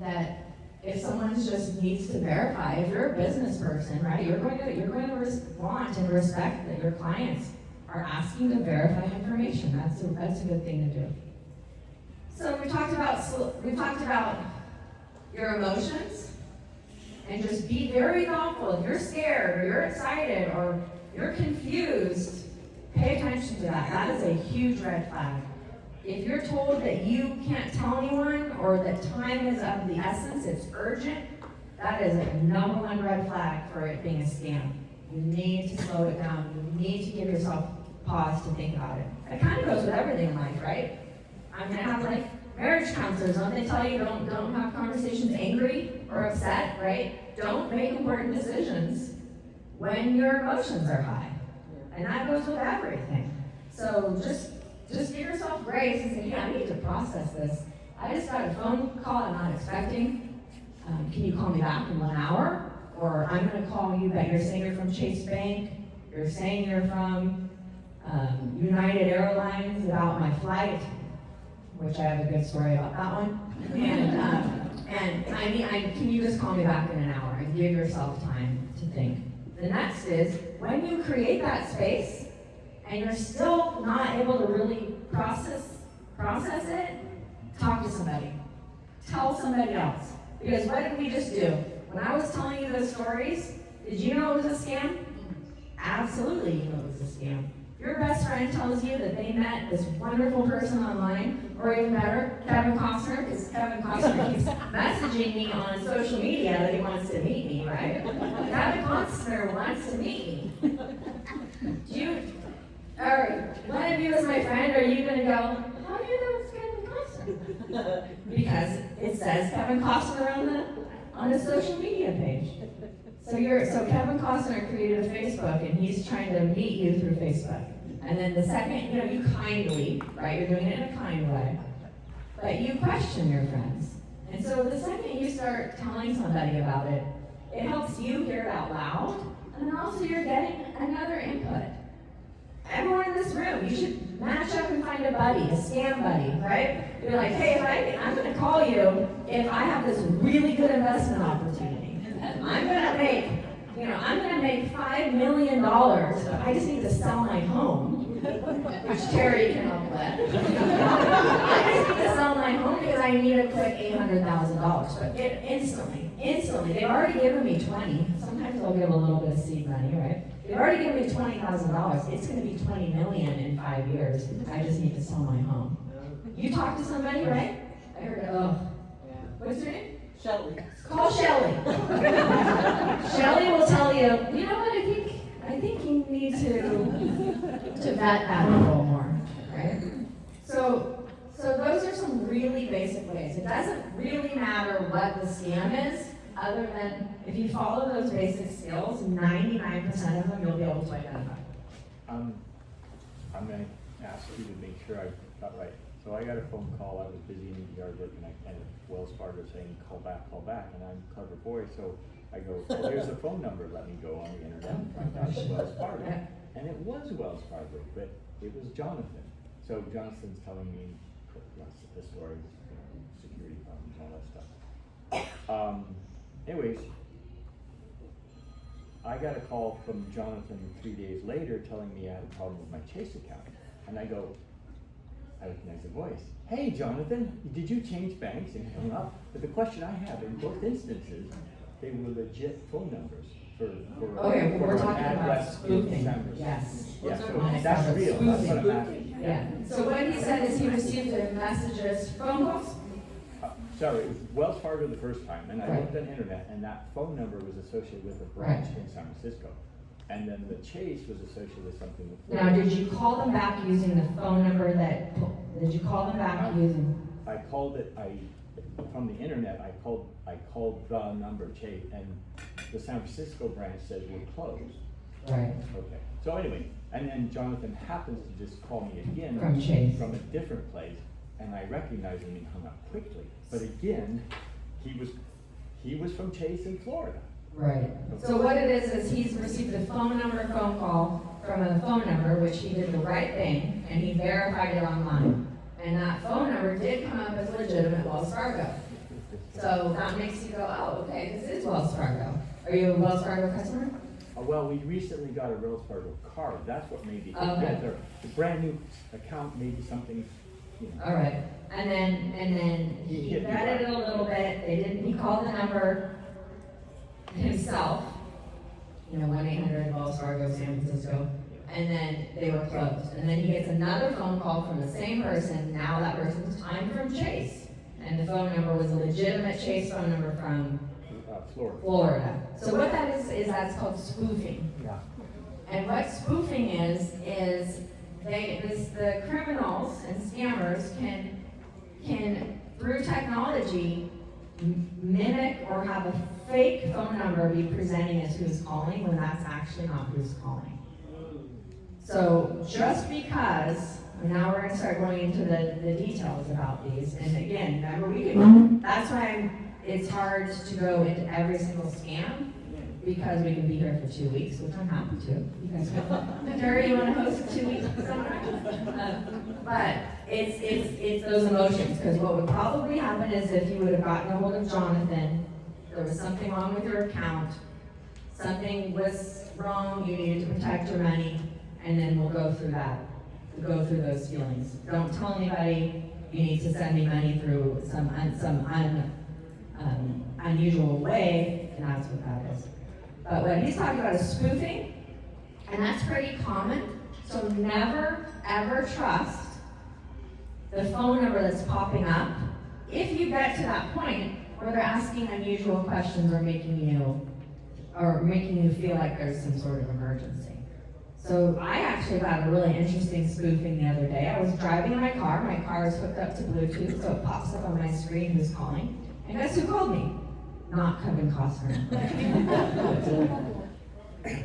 that if someone just needs to verify, if you're a business person, right, you're going to want and respect that your clients are asking to verify information. That's a good thing to do. So we talked about your emotions, and just be very thoughtful. If you're scared or you're excited or you're confused, pay attention to that. That is a huge red flag. If you're told that you can't tell anyone or that time is of the essence, it's urgent, that is a #1 red flag for it being a scam. You need to slow it down. You need to give yourself pause to think about it. It kind of goes with everything in life, right? I'm gonna have like marriage counselors, don't they tell you don't have conversations angry or upset, right? Don't make important decisions when your emotions are high. And that goes with everything. So just give yourself grace and say, yeah, I need to process this. I just got a phone call I'm not expecting. Can you call me back in 1 hour? Or I'm gonna call you, but you're saying you're from Chase Bank, you're saying you're from United Airlines about my flight, which I have a good story about that one. And I mean, can you just call me back in 1 hour and give yourself time to think? The next is, when you create that space and you're still not able to really process it, talk to somebody. Tell somebody else. Because what did we just do? When I was telling you those stories, did you know it was a scam? Absolutely you know it was a scam. Your best friend tells you that they met this wonderful person online, or even better, Kevin Costner, because Kevin Costner keeps messaging me on social media that he wants to meet me, right? Kevin Costner wants to meet me. Or one of you is my friend, are you gonna go, how do you know it's Kevin Costner? Because it says Kevin Costner on the social media page. So Kevin Costner created a Facebook and he's trying to meet you through Facebook. And then the second, you kindly, right, you're doing it in a kind way, but you question your friends. And so the second you start telling somebody about it, it helps you hear it out loud, and then also you're getting another input. Everyone in this room, you should match up and find a buddy, a scam buddy, right? You're like, hey, I'm gonna call you if I have this really good investment opportunity. I'm gonna make $5 million, but I just need to sell my home, which Terry can help with. I just need to sell my home because I need a quick $800,000, but get instantly. They've already given me 20. Sometimes they'll give a little bit of seed money, right? They've already given me $20,000. It's gonna be 20 million in 5 years. I just need to sell my home. You talk to somebody, right? I heard, what's your name? Shelly. Call Shelly. Shelly will tell you, you know what, I think you need to vet that a little more, right? So those are some really basic ways. It doesn't really matter what the scam is, other than if you follow those basic skills, 99% of them you'll be able to identify. I'm gonna ask you to make sure I got right. So I got a phone call, I was busy in the yard working, and Wells Fargo saying, call back, and I'm a clever boy, so I go, well, here's the phone number, let me go on the internet and find out it's Wells Fargo. And it was Wells Fargo, but it was Jonathan. So Jonathan's telling me the story, security problems, all that stuff. Anyways, I got a call from Jonathan 3 days later telling me I had a problem with my Chase account. And I go, I recognize the voice. Hey, Jonathan, did you change banks? And he hung up. But the question I have, in both instances, they were legit phone numbers Okay, we're an talking about address in spoofing. December. Yes. Yeah, so Nice. that's real, that's what I'm asking. Yeah. So what he said is he received the messages, phone calls? Sorry, it was Wells Fargo the first time, and I Right. looked on the internet, and that phone number was associated with a branch in San Francisco. And then the Chase was associated with something with Now, Florida. did you call them back using the phone number did you call them back using? I called it, from the internet, I called the number Chase, and the San Francisco branch said we're closed. Right. Okay, so anyway, and then Jonathan happens to just call me again. From Chase. From a different place, and I recognized him and hung up quickly. But again, he was from Chase in Florida. Right. So what it is he's received a phone call from a phone number, which he did the right thing, and he verified it online. And that phone number did come up as legitimate Wells Fargo. So that makes you go, oh, okay, this is Wells Fargo. Are you a Wells Fargo customer? Well, we recently got a Wells Fargo card, that's what made me think Okay. that the brand new account, maybe something, you know. All right. And then he vetted it a little bit. He called the number himself, 1-800 Wells Fargo, San Francisco. And then they were closed. And then he gets another phone call from the same person. Now that person's I'm from Chase. And the phone number was a legitimate Chase phone number from Florida. Florida. So what that is that's called spoofing. Yeah. And what spoofing is the criminals and scammers can through technology mimic or have a fake phone number be presenting as who's calling when that's actually not who's calling. So just because, now we're going to start going into the details about these, and again, remember that's why it's hard to go into every single scam, because we can be here for 2 weeks, which I'm happy to. You guys know. Jerry, you want to host 2 weeks sometime? But it's those emotions, because what would probably happen is if you would have gotten a hold of Jonathan, there was something wrong with your account, something was wrong, you needed to protect your money, and then we'll go through that. We'll go through those feelings. Don't tell anybody you need to send me money through some unusual way, and that's what that is. But what he's talking about is spoofing, and that's pretty common. So never, ever trust the phone number that's popping up if you get to that point where they're asking unusual questions or making you feel like there's some sort of emergency. So I actually got a really interesting spoofing the other day. I was driving in my car is hooked up to Bluetooth, so it pops up on my screen who's calling. And guess who called me? Not Kevin Costner.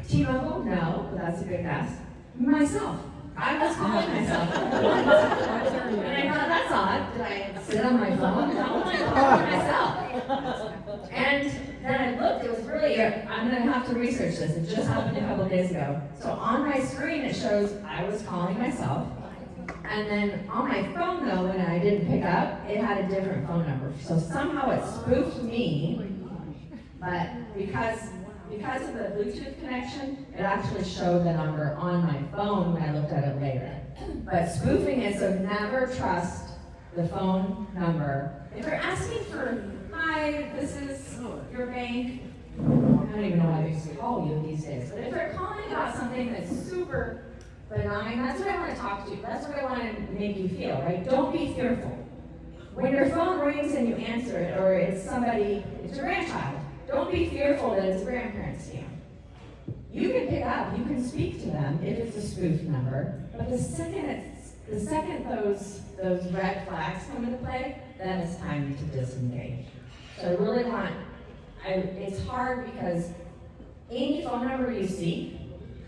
T-Mobile? No, but that's a good guess. Myself. I was calling myself. And I thought, that's odd. Did I sit on my phone? No, I'm calling myself. And then I looked, it was really, I'm going to have to research this. It just happened a couple days ago. So on my screen, it shows I was calling myself. And then on my phone, though, when I didn't pick up, it had a different phone number. So somehow it spoofed me, but because of the Bluetooth connection, it actually showed the number on my phone when I looked at it later. But spoofing is, so never trust the phone number. If they're asking for, hi, this is your bank, I don't even know why they call you these days, but if they're calling about something that's super benign, that's what I want to talk to you. That's what I want to make you feel, right? Don't be fearful. When your phone rings and you answer it, or it's your grandchild, don't be fearful that it's a grandparent scam. You can pick up, you can speak to them if it's a spoof number, but the second those red flags come into play, then it's time to disengage. So I really it's hard because any phone number you see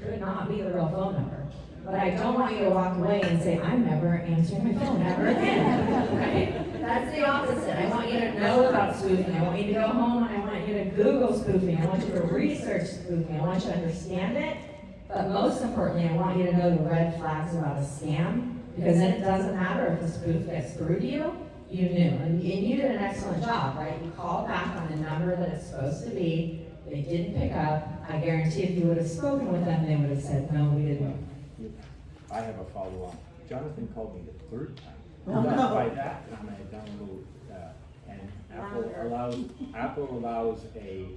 could not be the real phone number. But I don't want you to walk away and say, I'm never answering my phone ever again. Right? That's the opposite. I want you to know about spoofing. I want you to go home and I want you to Google spoofing. I want you to research spoofing. I want you to understand it. But most importantly, I want you to know the red flags about a scam, because then it doesn't matter if the spoof gets through to you, you knew. And you did an excellent job, right? You called back on the number that it's supposed to be. They didn't pick up. I guarantee if you would have spoken with them, they would have said, no, we didn't. I have a follow-on. Jonathan called me the third time. Oh, no. By that time, I downloaded, and Apple allows a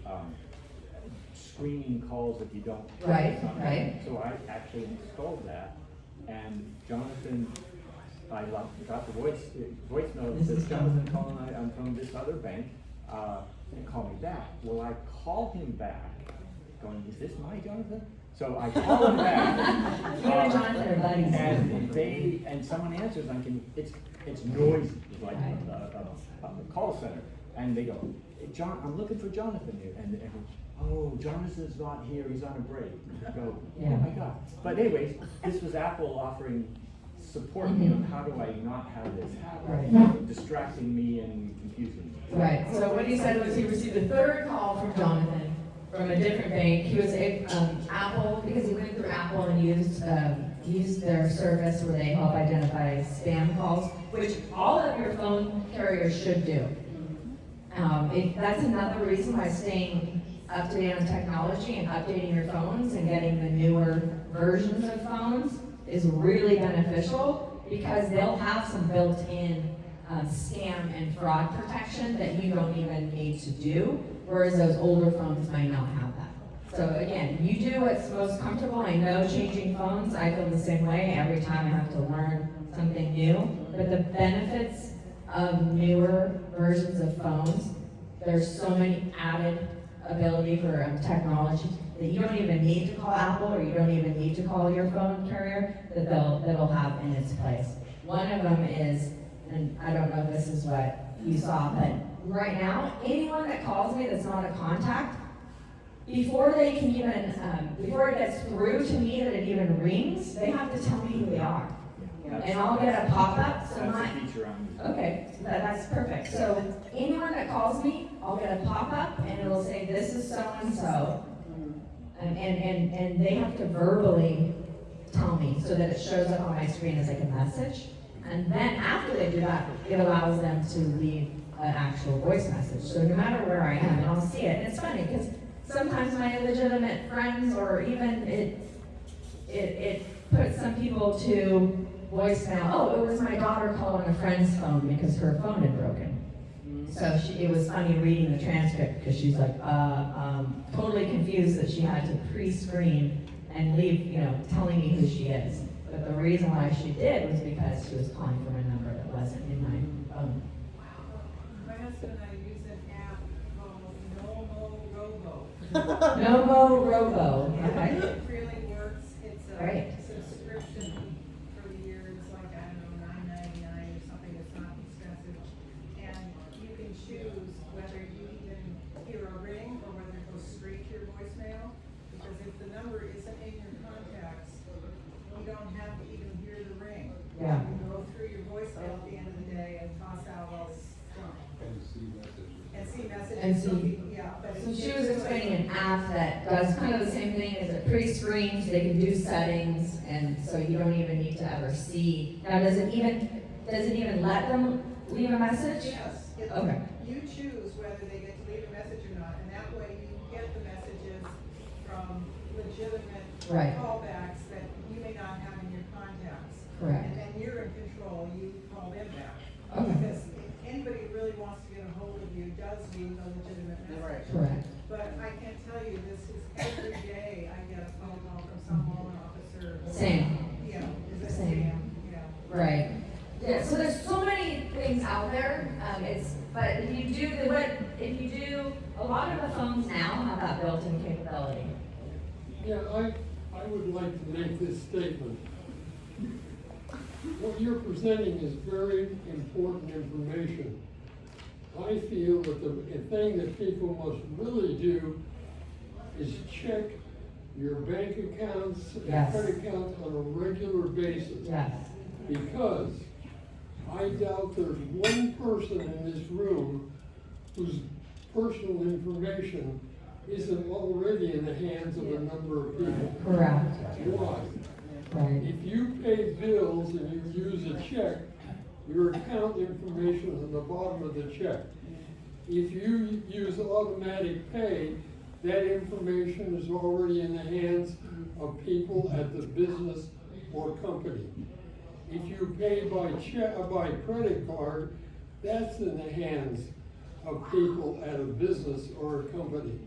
screening calls if you don't. Right, right. So I actually installed that, and Jonathan, I got the voice note that says, Jonathan calling, I'm from this other bank, and call me back. Well, I called him back, going, is this my Jonathan? So I call him back. You and Jonathan are buddies. And someone answers, it's noisy, like a call center. And they go, hey, John, I'm looking for Jonathan here. And they go, oh, Jonathan's not here, he's on a break. I go, oh my God. But anyways, this was Apple offering support me on how do I not have this happen, distracting me and confusing me. Right, so what he said was he received a third call from Jonathan, from a different bank. He was Apple, because he went through Apple and used their service where they help identify spam calls, which all of your phone carriers should do. That's another reason why staying up to date on technology and updating your phones and getting the newer versions of phones is really beneficial, because they'll have some built-in scam and fraud protection that you don't even need to do, whereas those older phones might not have that. So again, you do what's most comfortable. I know changing phones, I feel the same way every time I have to learn something new, but the benefits of newer versions of phones, there's so many added ability for technology that you don't even need to call Apple, or you don't even need to call your phone carrier, that'll have in its place. One of them is, and I don't know if this is what you saw, but right now, anyone that calls me that's not a contact, before they can even, before it gets through to me that it even rings, they have to tell me who they are. And I'll get a pop-up, so That's my, a feature on okay, that's perfect. So anyone that calls me, I'll get a pop-up and it'll say, this is so-and-so. And they have to verbally tell me so that it shows up on my screen as like a message. And then after they do that, it allows them to leave an actual voice message. So no matter where I am, and I'll see it. And it's funny because sometimes my illegitimate friends, or even it puts some people to voicemail. Oh, it was my daughter calling a friend's phone because her phone had broken. So it was funny reading the transcript because she's like totally confused that she had to pre-screen and leave, telling me who she is. But the reason why she did was because she was calling from a number that wasn't in my phone. My husband and I use an app called Nomo Robo. Nomo Robo, okay. It really works. It's a Right. subscription for the year. It's like, I don't know, $9.99 or something. It's not expensive. And you can choose whether you even hear a ring or whether it goes straight to your voicemail. Because if the number isn't in your contacts, you don't have to even hear the ring. Yeah. You can go through your voicemail at the end of the day and toss out all stuff. And see messages. And see. Yeah, but So it's she was explaining an app that does kind of the same thing as it pre-screens. They can do settings, and so you don't even need to ever see. Now, does it even let them leave a message? Yes. Okay. You choose whether they get to leave a message or not, and that way you get the messages from legitimate Right. callbacks that you may not have in your contacts. Correct. And then you're in control, you call them back. Okay. Because if anybody really wants to get a hold of you, does leave a legitimate message. Correct. But I can tell you, this is every day I get a phone call from some loan officer. Same. Is it Same. scam? Right. Yeah. So there's so many things out there. But if you do a lot of the phones now have that built-in capability. Yeah, I would like to make this statement. What you're presenting is very important information. I feel that the thing that people must really do is check your bank accounts and Yes. credit accounts on a regular basis. Yes. Because I doubt there's one person in this room whose personal information isn't already in the hands of a number of people. Correct. Why? Right. If you pay bills and you use a check, your account information is on the bottom of the check. If you use automatic pay, that information is already in the hands of people at the business or company. If you pay by by credit card, that's in the hands of people at a business or a company.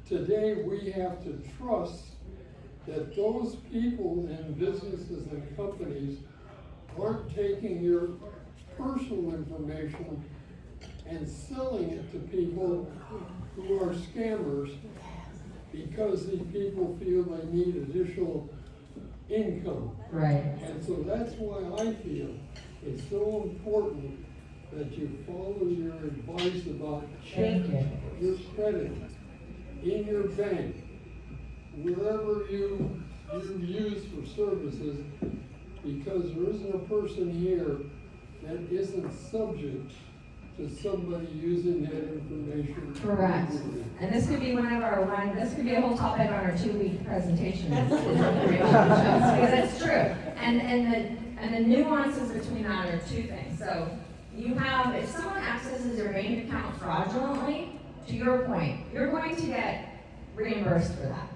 Today, we have to trust that those people in businesses and companies aren't taking your personal information and selling it to people who are scammers because these people feel they need additional income. Right. And so that's why I feel it's so important that you follow your advice about check Thank you. your credit in your bank, wherever you use for services, because there isn't a person here that isn't subject to somebody using that information. Correct. And this could be this could be a whole topic on our 2-week presentation. is information checks, because it's true. And the nuances between that are 2 things. So you have, if someone accesses your bank account fraudulently, to your point, you're going to get reimbursed for that.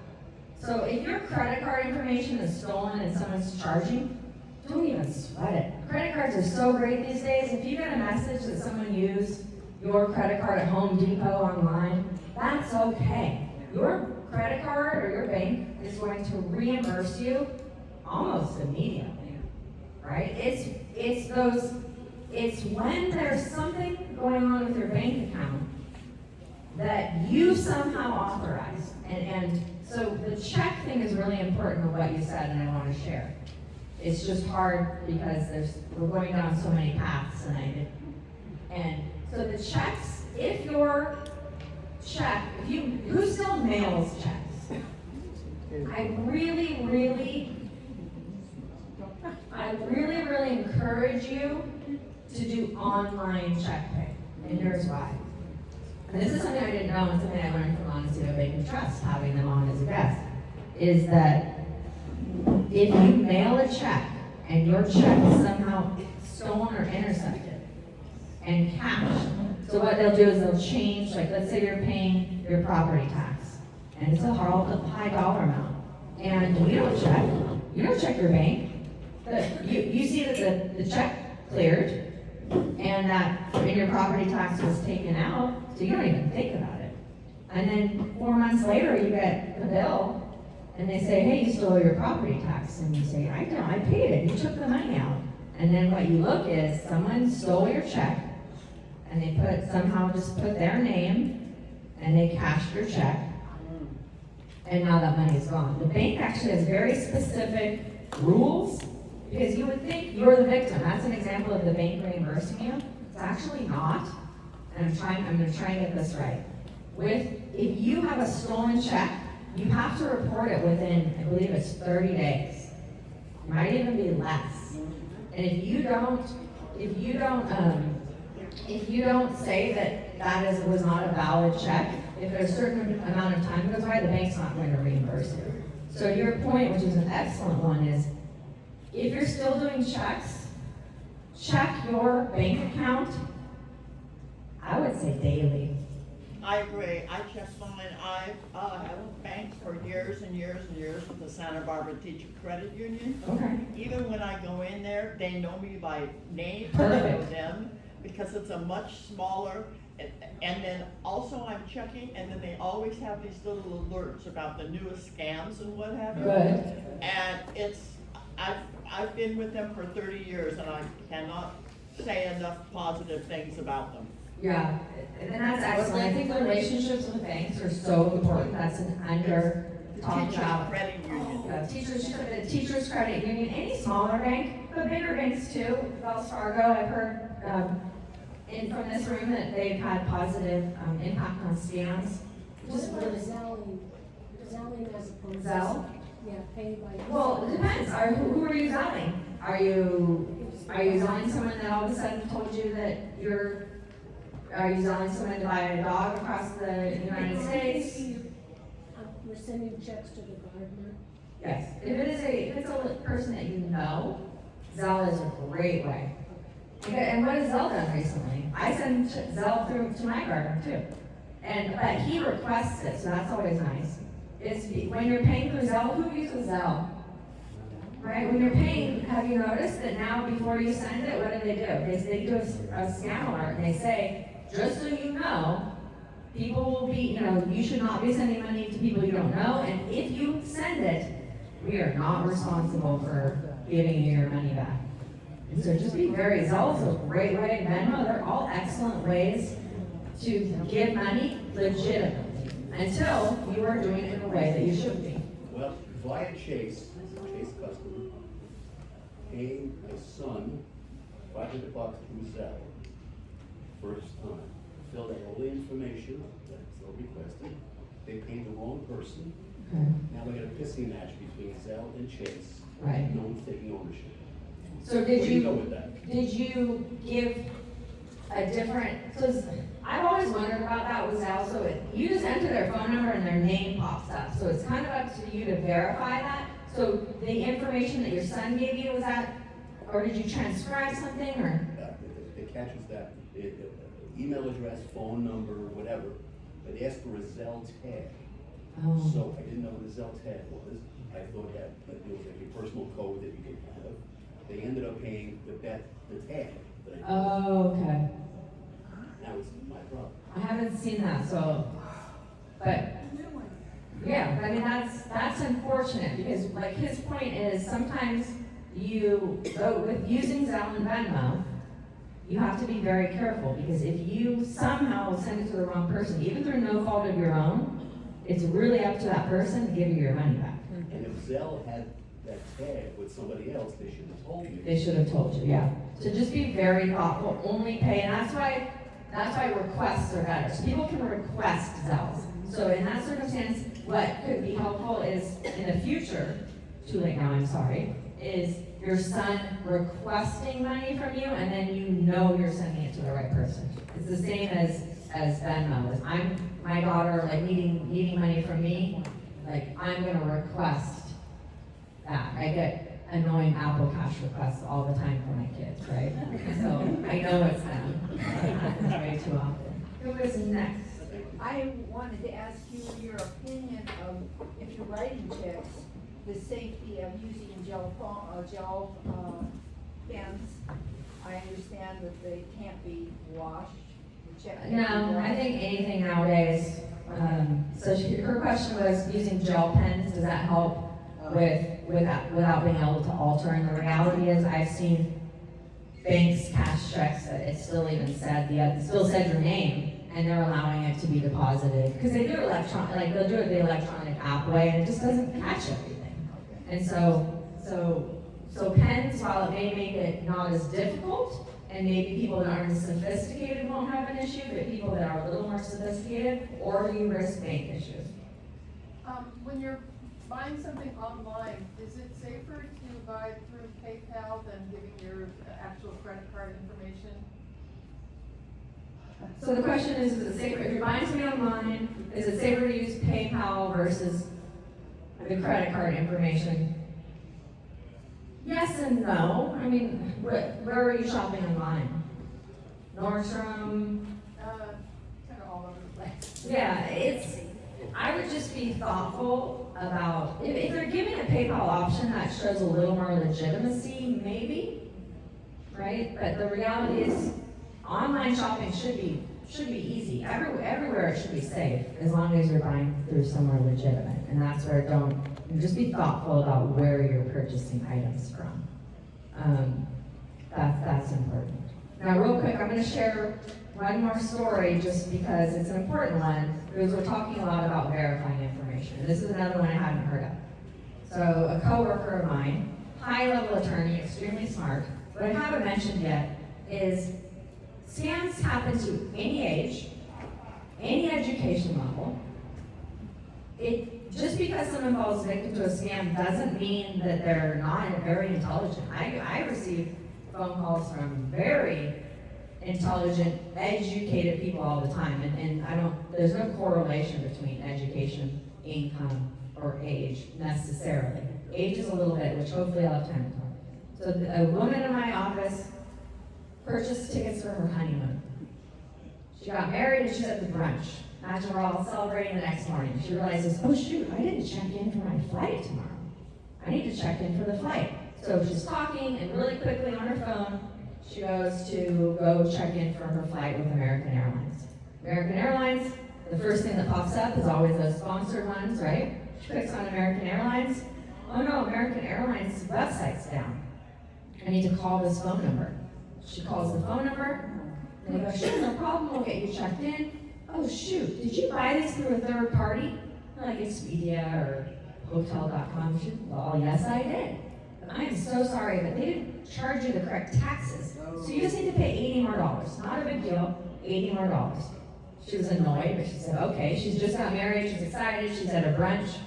So if your credit card information is stolen and someone's charging, don't even sweat it. Credit cards are so great these days. If you get a message that someone used your credit card at Home Depot online, that's okay. Your credit card or your bank is going to reimburse you almost immediately, right? It's when there's something going on with your bank account that you somehow authorized. And so the check thing is really important of what you said, and I want to share. It's just hard because we're going down so many paths tonight. And so the checks, who still mails checks? I really, really encourage you to do online check pay. And here's why. And this is something I didn't know, and something I learned from Honesty of Bank and Trust, having them on as a guest, is that if you mail a check and your check is somehow stolen or intercepted and cashed, so what they'll do is they'll change, like let's say you're paying your property tax, and it's a high dollar amount, and you don't check your bank, you see that the check cleared, and that your property tax was taken out, so you don't even think about it. And then 4 months later, you get a bill, and they say, hey, you stole your property tax. And you say, I don't, I paid it, you took the money out. And then what you look is, someone stole your check, and they somehow just put their name, and they cashed your check, and now that money is gone. The bank actually has very specific rules, because you would think you're the victim. That's an example of the bank reimbursing you. It's actually not. And I'm gonna try and get this right. If you have a stolen check, you have to report it within, I believe it's 30 days. It might even be less. And if you don't say that was not a valid check, if there's a certain amount of time goes by, the bank's not going to reimburse you. So your point, which is an excellent one, is if you're still doing checks, check your bank account, I would say daily. I agree. I check mine. I've banked for years and years and years with the Santa Barbara Teacher Credit Union. Okay. Even when I go in there, they know me by name. I Perfect. know them because it's a much smaller. And then also I'm checking, and then they always have these little alerts about the newest scams and what have you. Good. And I've been with them for 30 years, and I cannot say enough positive things about them. Yeah, and that's excellent. I think relationships with banks are so important. That's an under talked about. Credit union. Teachers credit union, any smaller bank, but bigger banks too. Wells Fargo, I've heard from this room that they've had positive impact on scams. Just really. Zelling as opposed to. Zelle? Yeah, paid by. Well, it depends. Who are you selling? Are you selling someone that all of a sudden told you that are you selling someone to buy a dog across the United States? We're sending checks to the gardener. Yes. If it's a person that you know, Zelle is a great way. And what has Zelle done recently? I send Zelle through to my gardener too. But he requests it, so that's always nice. When you're paying through Zelle, who uses Zelle? Right? When you're paying, have you noticed that now before you send it, what do? They do a scam alert, and they say, just so you know, people will be, you should not be sending money to people you don't know, and if you send it, we are not responsible for giving you your money back. And so just be very, Zelle's a great way, Venmo, they're all excellent ways to give money legitimately, until you are doing it in a way that you should be. Well, via Chase customer, paying my son $500 through Zelle, first time, filled out all the information that Zelle requested, they paid the wrong person. Okay. Now we got a pissing match between Zelle and Chase. Right. No one's taking ownership. So Where do you go with that? did you give a different, so I've always wondered about that with Zelle, so you just enter their phone number and their name pops up, so it's kind of up to you to verify that. So the information that your son gave you, was that, or did you transcribe something, or? The catch is that email address, phone number, whatever, but they asked for a Zelle tag. Oh. So I didn't know what a Zelle tag was. I thought that it was like a personal code that you could have. They ended up paying the tag that I. Oh, okay. Now it's my problem. I haven't seen that, so, but, yeah, I mean, that's unfortunate, because like his point is, sometimes you, with using Zelle and Venmo, you have to be very careful, because if you somehow send it to the wrong person, even through no fault of your own, it's really up to that person to give you your money back. And if Zelle had that tag with somebody else, they should have told me. They should have told you, yeah. So just be very thoughtful, only pay, and that's why requests are better. So people can request Zells. So in that circumstance, what could be helpful is, in the future, too late now, I'm sorry, is your son requesting money from you, and then you know you're sending it to the right person. It's the same as Venmo. I'm, my daughter, like, needing money from me, like, I'm gonna request that. I get annoying Apple Cash requests all the time for my kids, right? So I know it's them. It happens way too often. Who is next? I wanted to ask you your opinion of, if you're writing checks, the safety of using gel pens. I understand that they can't be washed. The check can't be No, washed. I think anything nowadays, her question was using gel pens, does that help without being able to alter? And the reality is, I've seen banks cash checks that it still even said, it still said your name, and they're allowing it to be deposited, because they do electronic, like they'll do it the electronic app way, and it just doesn't catch everything. And so pens, while it may make it not as difficult, and maybe people that aren't as sophisticated won't have an issue, but people that are a little more sophisticated, or you risk bank issues. When you're buying something online, is it safer to buy through PayPal than giving your actual credit card information? So the question is it safer, if you're buying something online, is it safer to use PayPal versus the credit card information? Yes and no. I mean, where are you shopping online? Nordstrom? Kind of all over the place. Yeah, I would just be thoughtful about, if they're giving a PayPal option that shows a little more legitimacy, maybe, right? But the reality is, online shopping should be easy. Everywhere it should be safe, as long as you're buying through somewhere legitimate. And that's where just be thoughtful about where you're purchasing items from. That's important. Now, real quick, I'm gonna share one more story just because it's an important one, because we're talking a lot about verifying information. And this is another one I hadn't heard of. So a coworker of mine, high-level attorney, extremely smart, what I haven't mentioned yet is scams happen to any age, any education level. Just because someone falls victim to a scam doesn't mean that they're not very intelligent. I receive phone calls from very intelligent, educated people all the time, and there's no correlation between education, income, or age necessarily. Age is a little bit, which hopefully I'll have time to talk. So a woman in my office purchased tickets for her honeymoon. She got married and she's at the brunch. Imagine we're all celebrating the next morning. She realizes, oh shoot, I didn't check in for my flight tomorrow. I need to check in for the flight. So she's talking, and really quickly on her phone, she goes to go check in for her flight with American Airlines. American Airlines, the first thing that pops up is always those sponsored ones, right? She clicks on American Airlines. Oh no, American Airlines website's down. I need to call this phone number. She calls the phone number, and they go, sure, no problem, we'll get you checked in. Oh shoot, did you buy this through a third party? Like Expedia or Hotel.com? Well, yes, I did. I am so sorry, but they didn't charge you the correct taxes. So you just need to pay $80 more. Not a big deal, $80 more. She was annoyed, but she said, okay. She's just got married, she's excited, she's at a brunch.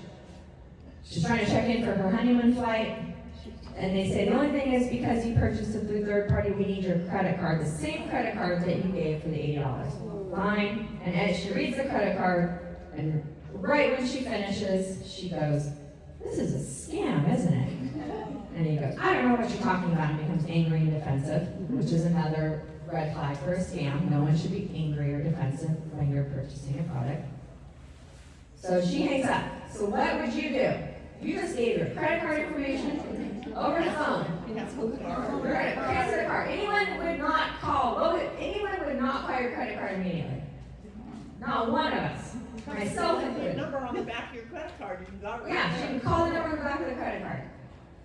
She's trying to check in for her honeymoon flight. And they say, the only thing is because you purchased it through third party, we need your credit card, the same credit card that you gave for the $80. Fine. And as she reads the credit card, and right when she finishes, she goes, this is a scam, isn't it? And he goes, I don't know what you're talking about, and becomes angry and defensive, which is another red flag for a scam. No one should be angry or defensive when you're purchasing a product. So she hangs up. So what would you do? You just gave your credit card information over the phone. Transfer the card. Anyone would not call. Anyone would not call your credit card immediately. Not one of us. Myself The included. number on the back of your credit card, you can go right. Yeah, she can call the number on the back of the credit card.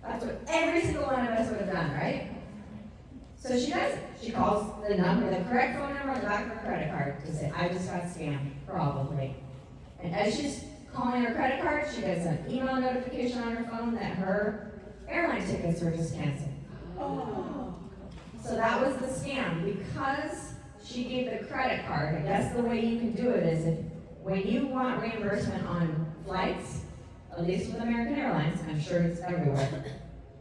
That's what every single one of us would have done, right? So she does it. She calls the correct phone number on the back of her credit card to say, I just got scammed, probably. And as she's calling her credit card, she gets an email notification on her phone that her airline tickets were just canceled. Oh. So that was the scam. Because she gave the credit card, I guess the way you can do it is when you want reimbursement on flights, at least with American Airlines, I'm sure it's everywhere,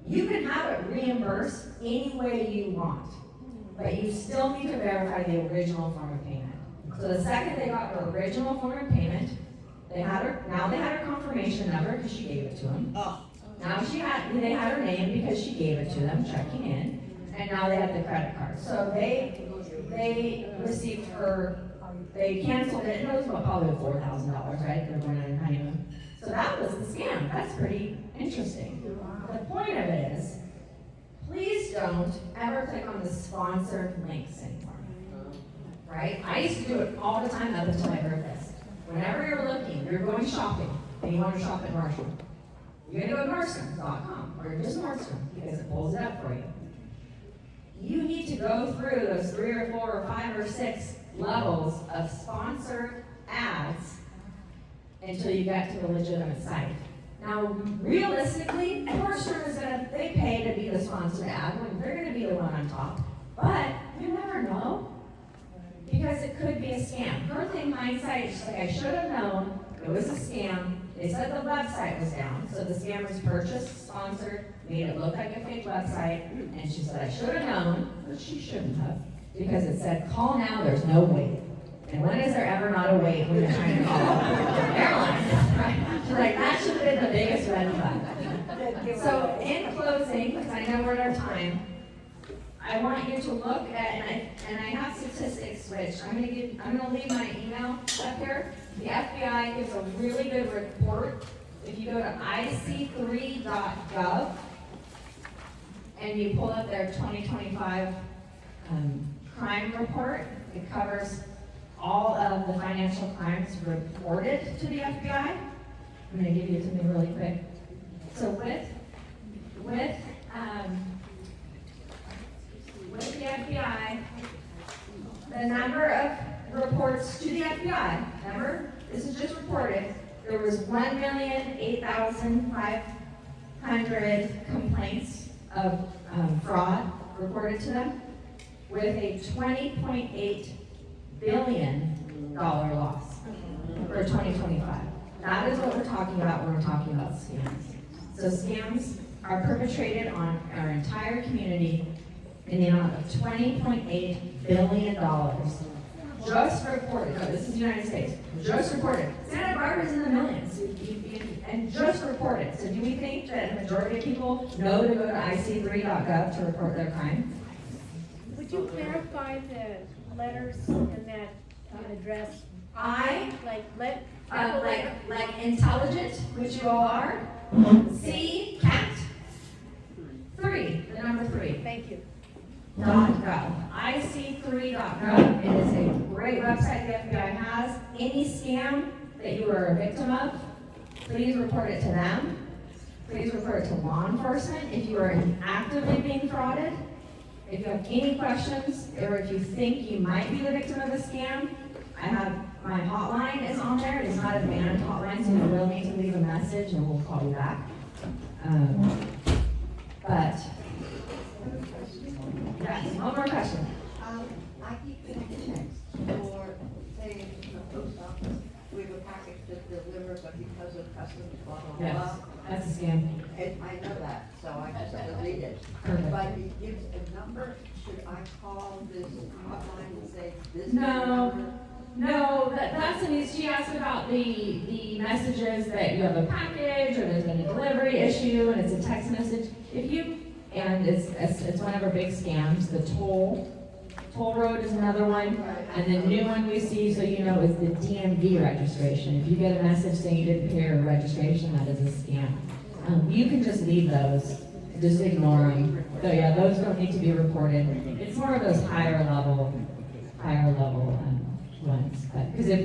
you can have it reimbursed any way you want, but you still need to verify the original form of payment. So the second they got her original form of payment, they had her confirmation number because she gave it to them. Oh. Now they had her name because she gave it to them, checking in, and now they had the credit card. So they received they canceled it, and it was probably $4,000, right? They're going on a honeymoon. So that was the scam. That's pretty interesting. The point of it is, please don't ever click on the sponsored links anymore. Right? I used to do it all the time up until I heard this. Whenever you're looking, you're going shopping, and you want to shop at Nordstrom, you're going to go to Nordstrom.com, or just Nordstrom, because it pulls it up for you. You need to go through those 3 or 4 or 5 or 6 levels of sponsored ads until you get to the legitimate site. Now, realistically, Nordstrom they pay to be the sponsored ad when they're going to be the one on top, but you never know because it could be a scam. Currently, in hindsight, she's like, I should have known it was a scam. They said the website was down, so the scammers purchased, sponsored, made it look like a fake website, and she said, I should have known, but she shouldn't have, because it said, call now, there's no wait. And when is there ever not a wait when you're trying to call airlines, right? She's like, that should have been the biggest red flag. So in closing, because I know we're at our time, I want you to look at, and I have statistics, which I'm gonna leave my email up here. The FBI gives a really good report. If you go to ic3.gov and you pull up their 2025 crime report, it covers all of the financial crimes reported to the FBI. I'm gonna give you something really quick. So with the FBI, the number of reports to the FBI, remember, this is just reported, there was 1,008,500 complaints of fraud reported to them, with a $20.8 billion loss for 2025. That is what we're talking about when we're talking about scams. So scams are perpetrated on our entire community in the amount of $20.8 billion. Just reported, no, this is the United States, just reported. Santa Barbara's in the millions, and just reported. So do we think that a majority of people know to go to ic3.gov to report their crime? Would you clarify the letters in that address? Like intelligent, which you all are. C, cat. 3, the number 3. Thank you. .gov. ic3.gov. It is a great website the FBI has. Any scam that you are a victim of, please report it to them. Please report it to law enforcement if you are actively being frauded. If you have any questions, or if you think you might be the victim of a scam, my hotline is on there. It is not a banned hotline, so you will need to leave a message and we'll call you back. But, yes, one more question. I keep getting texts for saying from the post office, we have a package to deliver, but because of customs, blah, blah, Yes, blah. that's a scam. I know that, so I just deleted it. Perfect. But it gives a number, should I call this hotline and say, this is the No. number? No, that's an she asked about the messages that you have a package or there's been a delivery issue and it's a text message. And it's one of our big scams, the toll road is another one. And the new one we see, so you know, is the DMV registration. If you get a message saying you didn't pay your registration, that is a scam. You can just leave those, just ignore them. So yeah, those don't need to be reported. It's more of those higher level ones. Because if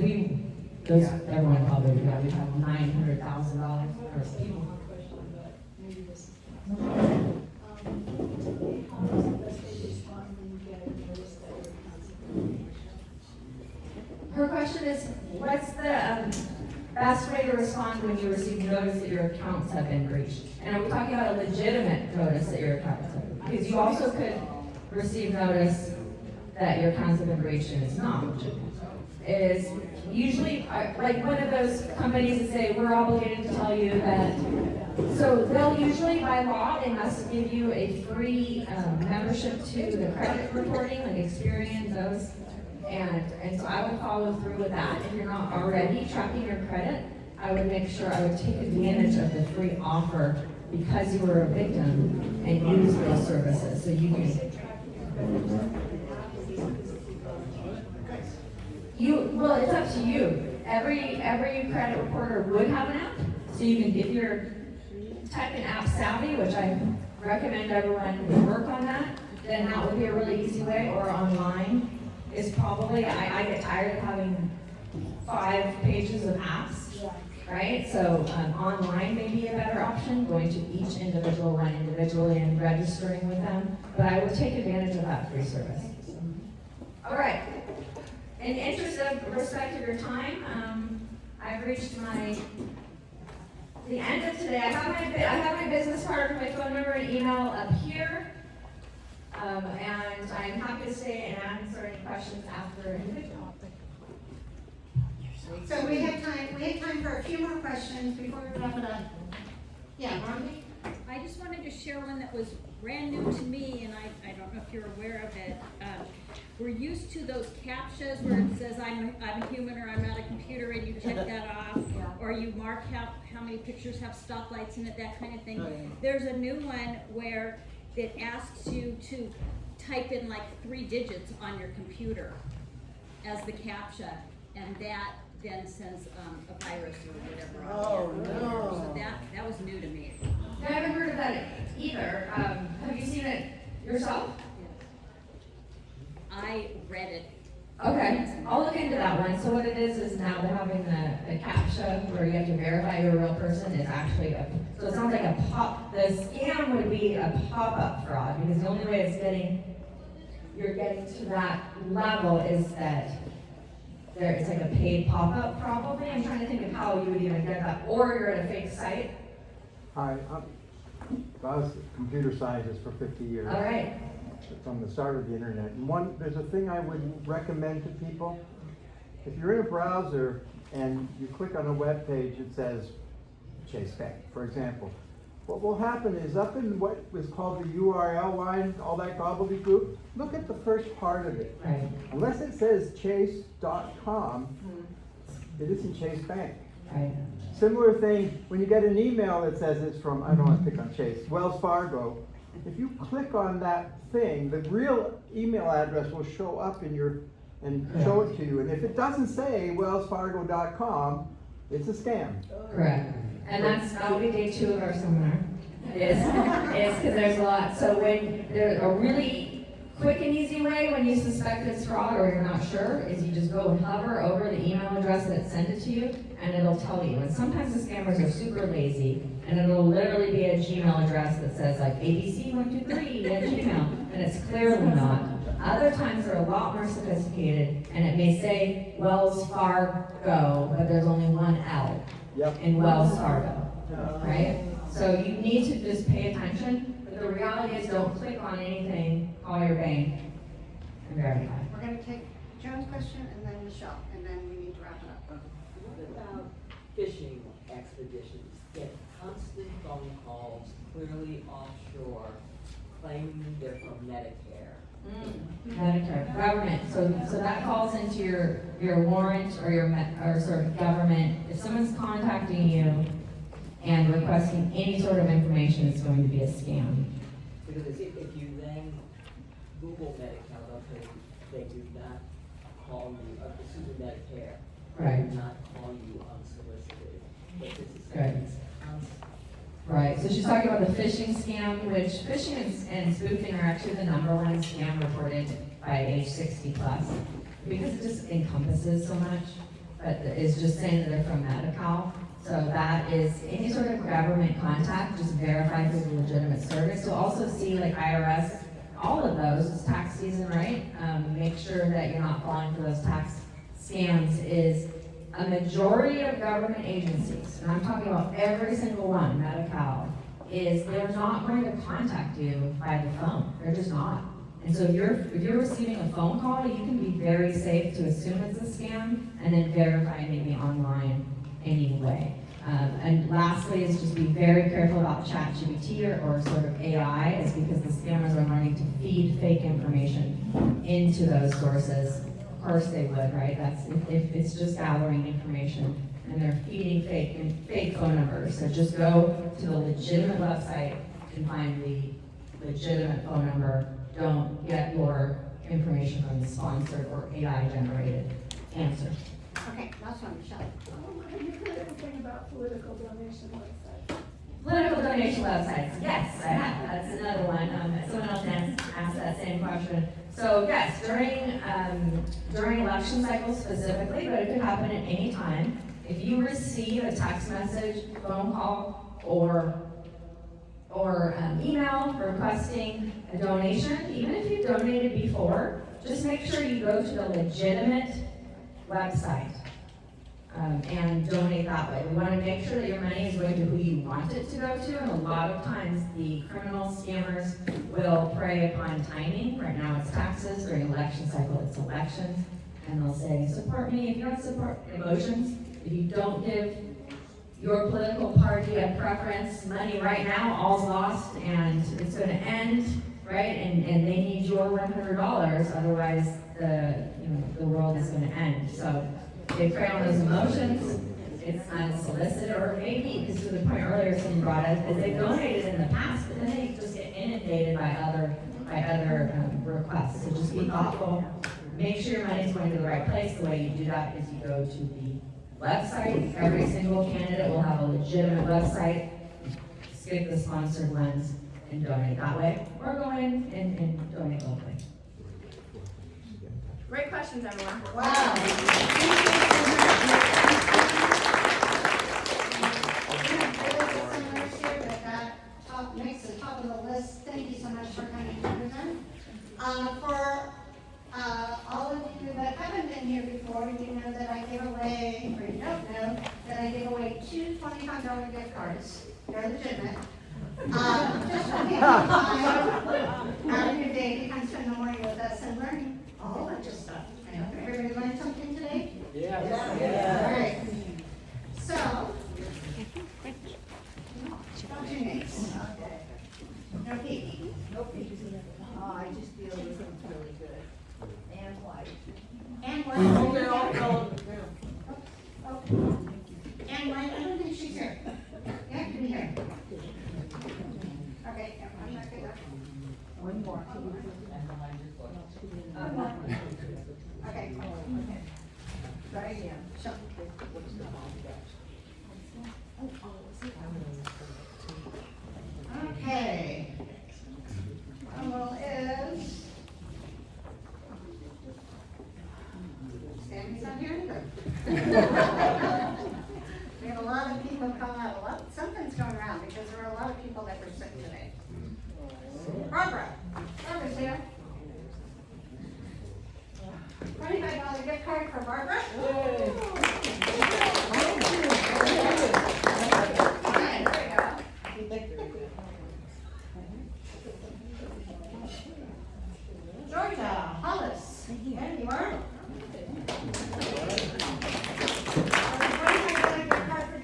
everyone probably would have $900,000 for people. Her question is, what's the best way to respond when you receive notice that your accounts have been breached? And are we talking about a legitimate notice that your accounts have been breached? Because you also could receive notice that your accounts have been breached and it's not legitimate. Is usually like one of those companies that say we're obligated to tell you that. So they'll usually, by law, they must give you a free membership to the credit reporting, like Experian, those. And so I would follow through with that. If you're not already tracking your credit, I would make sure I would take advantage of the free offer because you were a victim and use those services. So you can. Well, it's up to you. Every credit reporter would have an app. So you can, if you're tech and app savvy, which I recommend everyone work on that, then that would be a really easy way, or online. Is probably, I get tired of having 5 pages of apps, right? So online may be a better option, going to each individual one individually and registering with them. But I would take advantage of that free service. All right. In the interest of respect of your time, I've reached the end of today. I have my business card, my phone number, and email up here. And I'm happy to stay and answer any questions after individual. So we have time for a few more questions before we wrap it up. Yeah, Marley? I just wanted to share one that was brand new to me, and I don't know if you're aware of it. We're used to those CAPTCHAs where it says I'm a human or I'm not a computer, and you check that off, or you mark how many pictures have stoplights in it, that kind of thing. There's a new one where it asks you to type in like 3 digits on your computer as the CAPTCHA, and that then sends a virus or whatever on there. no. So that was new to me. I haven't heard of that either. Have you seen it yourself? I read it. Okay, I'll look into that one. So what it is now they're having the CAPTCHA where you have to verify you're a real person is actually so it sounds like the scam would be a pop-up fraud, because the only way you're getting to that level is that it's like a paid pop-up probably. I'm trying to think of how you would even get that, or you're at a fake site. Hi, I was a computer scientist for 50 years. All right. From the start of the internet. And there's a thing I would recommend to people. If you're in a browser and you click on a web page, it says Chase Bank, for example. What will happen is up in what was called the URL line, all that gobbledygook, look at the first part of it. Right. Unless it says chase.com, it isn't Chase Bank. Right. Similar thing, when you get an email that says it's from, I don't want to pick on Chase, Wells Fargo, if you click on that thing, the real email address will show up show it to you. And if it doesn't say wellsfargo.com, it's a scam. Correct. And that will be day 2 of our seminar. Is because there's a lot. So when there's a really quick and easy way when you suspect it's fraud or you're not sure is you just go and hover over the email address that sent it to you, and it'll tell you. And sometimes the scammers are super lazy, and it'll literally be a Gmail address that says like ABC123 at Gmail, and it's clearly not. Other times they're a lot more sophisticated, and it may say Wells Fargo, but there's only one L in Wells Fargo, right? So you need to just pay attention. But the reality is, don't click on anything. Call your bank and verify. We're going to take Joan's question and then Michelle, and then we need to wrap it up. What about fishing expeditions get constant phone calls, clearly offshore, claiming they're from Medicare. Medicare, government, so that falls into your warrant or or sort of government. If someone's contacting you and requesting any sort of information, it's going to be a scam. Because if you then Google Medicare, they'll tell you they do not call you, this is Medicare. Right. They do not call you unsolicited. But this is Right. constant. Right, so she's talking about the phishing scam, which phishing and spoofing are actually the #1 scam reported by age 60 plus, because it just encompasses so much, but it's just saying that they're from Medi-Cal. So that is any sort of government contact, just verify through the legitimate service. You'll also see like IRS, all of those, it's tax season, right? Make sure that you're not falling for those tax scams. Is a majority of government agencies, and I'm talking about every single one, Medi-Cal, is they're not going to contact you by the phone. They're just not. And so if you're receiving a phone call, you can be very safe to assume it's a scam and then verify maybe online anyway. And lastly is just be very careful about ChatGPT or sort of AI, is because the scammers are learning to feed fake information into those sources. Of course they would, right? That's if it's just gathering information and they're feeding fake phone numbers. So just go to the legitimate website and find the legitimate phone number. Don't get your information from the sponsored or AI generated answer. Okay, last one, Michelle. Have you heard anything about political donation websites? Political donation websites, yes, I have. That's another one. Someone else asked that same question. So yes, during election cycles specifically, but it could happen at any time. If you receive a text message, phone call, or email requesting a donation, even if you've donated before, just make sure you go to the legitimate website and donate that way. We want to make sure that your money is going to who you want it to go to, and a lot of times the criminal scammers will prey upon timing. Right now it's taxes, during election cycle it's elections, and they'll say, support me. If you don't support emotions, if you don't give your political party a preference, money right now, all's lost, and it's going to end, right? And they need your $100, otherwise the world is going to end. So they prey on those emotions. It's unsolicited, or maybe, because to the point earlier someone brought up, is they donated in the past, but then they just get inundated by other requests. So just be thoughtful. Make sure your money is going to the right place. The way you do that is you go to the website. Every single candidate will have a legitimate website. Skip the sponsored ones and donate that way, or go in and donate locally. Great questions, everyone. Wow. That makes the top of the list. Thank you so much for coming to present. For all of you that haven't been here before, you know that I give away, or you don't know, that I give away 2 $25 gift cards. They're legitimate. Just for the time out of your day to come spend the morning with us and learn a whole bunch of stuff. I hope everybody learned something today. Yeah. All right. So, what's your names? No peeking. No peaches. I just feel this one's really good. And white. And what? And what? I don't think she's here. Yeah, can be here. Okay, I'm not good. One more. Okay. Try again. Sure. Okay. Well, is Sammy's not here either. We have a lot of people come out. Something's going around because there are a lot of people that were sick today. Barbara. Barbara's here. $25 gift card for Barbara. Okay, there we go. Georgia Hollis. There you are. $25 gift card for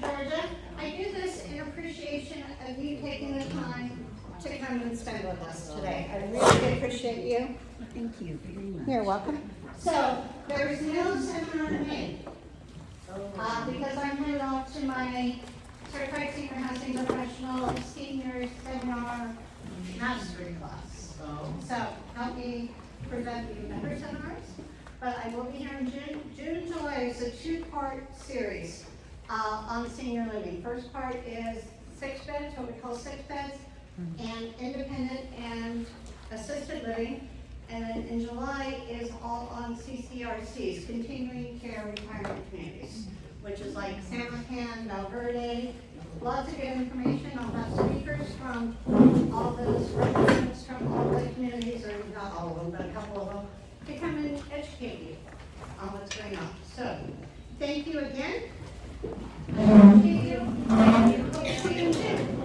Thank you very much. You're welcome. So, there is no seminar to make. Because I'm headed off to my certified senior housing professional senior seminar mastery class. So, help me present the member seminars. But I will be here in June, July. It's a two-part series on senior living. First part is 6 beds, what we call 6 beds, and independent and assisted living. And then in July is all on CCRCs, continuing care retirement communities, which is like San Juan, Valverde. Lots of good information. I'll have speakers from all those representatives from all the communities, or not all of them, but a couple of them, to come and educate you on what's going on. So, thank you again. Thank you. Hope to see you in June.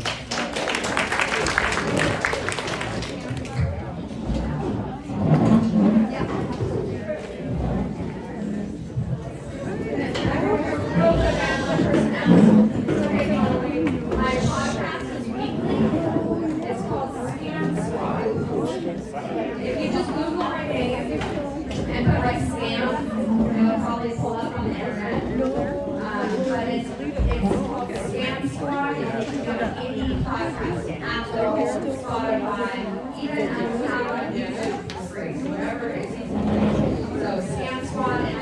My podcast is weekly. It's called Scam Squad. If you just Google my name and put like scam, it'll probably pull up on the internet. But it's called Scam Squad. If you go to any podcast, Apple, Spotify, even Amazon, YouTube, it's free. So wherever it's easy. So Scam Squad, and